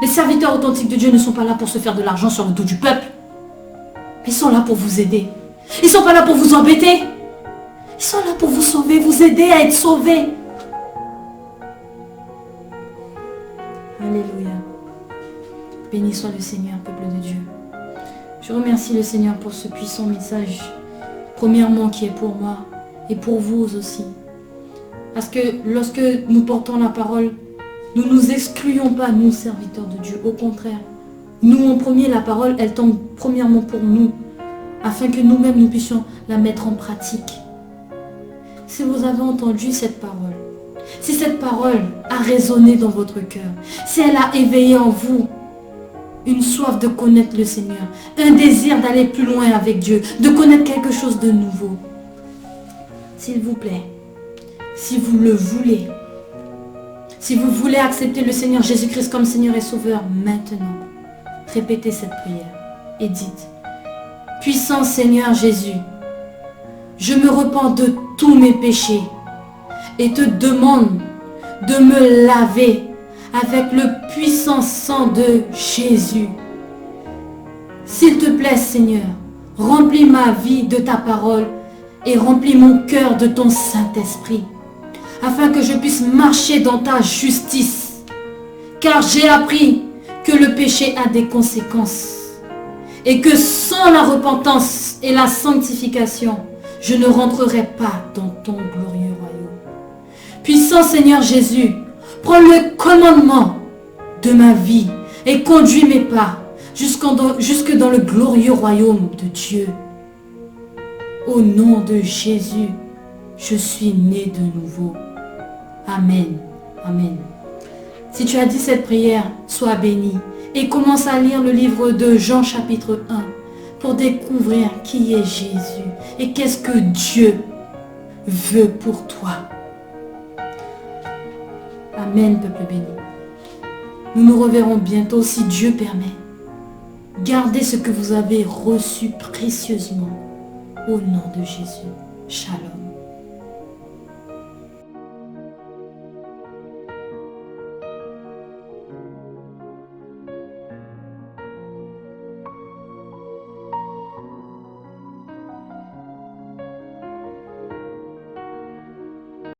Les serviteurs authentiques de Dieu ne sont pas là pour se faire de l'argent sur le dos du peuple. Ils sont là pour vous aider. Ils ne sont pas là pour vous embêter. Ils sont là pour vous sauver, vous aider à être sauvés. Alléluia. Béni soit le Seigneur, peuple de Dieu. Je remercie le Seigneur pour ce puissant message, premièrement qui est pour moi et pour vous aussi. Parce que lorsque nous portons la parole, nous ne nous excluons pas, nous, serviteurs de Dieu. Au contraire, nous en premier, la parole, elle tombe premièrement pour nous, afin que nous-mêmes, nous puissions la mettre en pratique. si vous avez entendu cette parole, si cette parole a résonné dans votre cœur, si elle a éveillé en vous une soif de connaître le Seigneur, un désir d'aller plus loin avec Dieu, de connaître quelque chose de nouveau, s'il vous plaît, si vous le voulez, si vous voulez accepter le Seigneur Jésus-Christ comme Seigneur et Sauveur maintenant, répétez cette prière et dites: puissant Seigneur Jésus, je me repens de tous mes péchés et te demande de me laver avec le puissant sang de Jésus. S'il te plaît Seigneur, remplis ma vie de ta parole et remplis mon cœur de ton Saint-Esprit, afin que je puisse marcher dans ta justice. Car j'ai appris que le péché a des conséquences et que sans la repentance et la sanctification, je ne rentrerai pas dans ton glorieux royaume. Puissant Seigneur Jésus, prends le commandement de ma vie et conduis mes pas jusque dans le glorieux royaume de Dieu. Au nom de Jésus, je suis né de nouveau. Amen. Amen. Si tu as dit cette prière, sois béni et commence à lire le livre de Jean chapitre 1 pour découvrir qui est Jésus et qu'est-ce que Dieu veut pour toi. Amen, peuple béni. Nous nous reverrons bientôt si Dieu permet. Gardez ce que vous avez reçu précieusement au nom de Jésus. Shalom.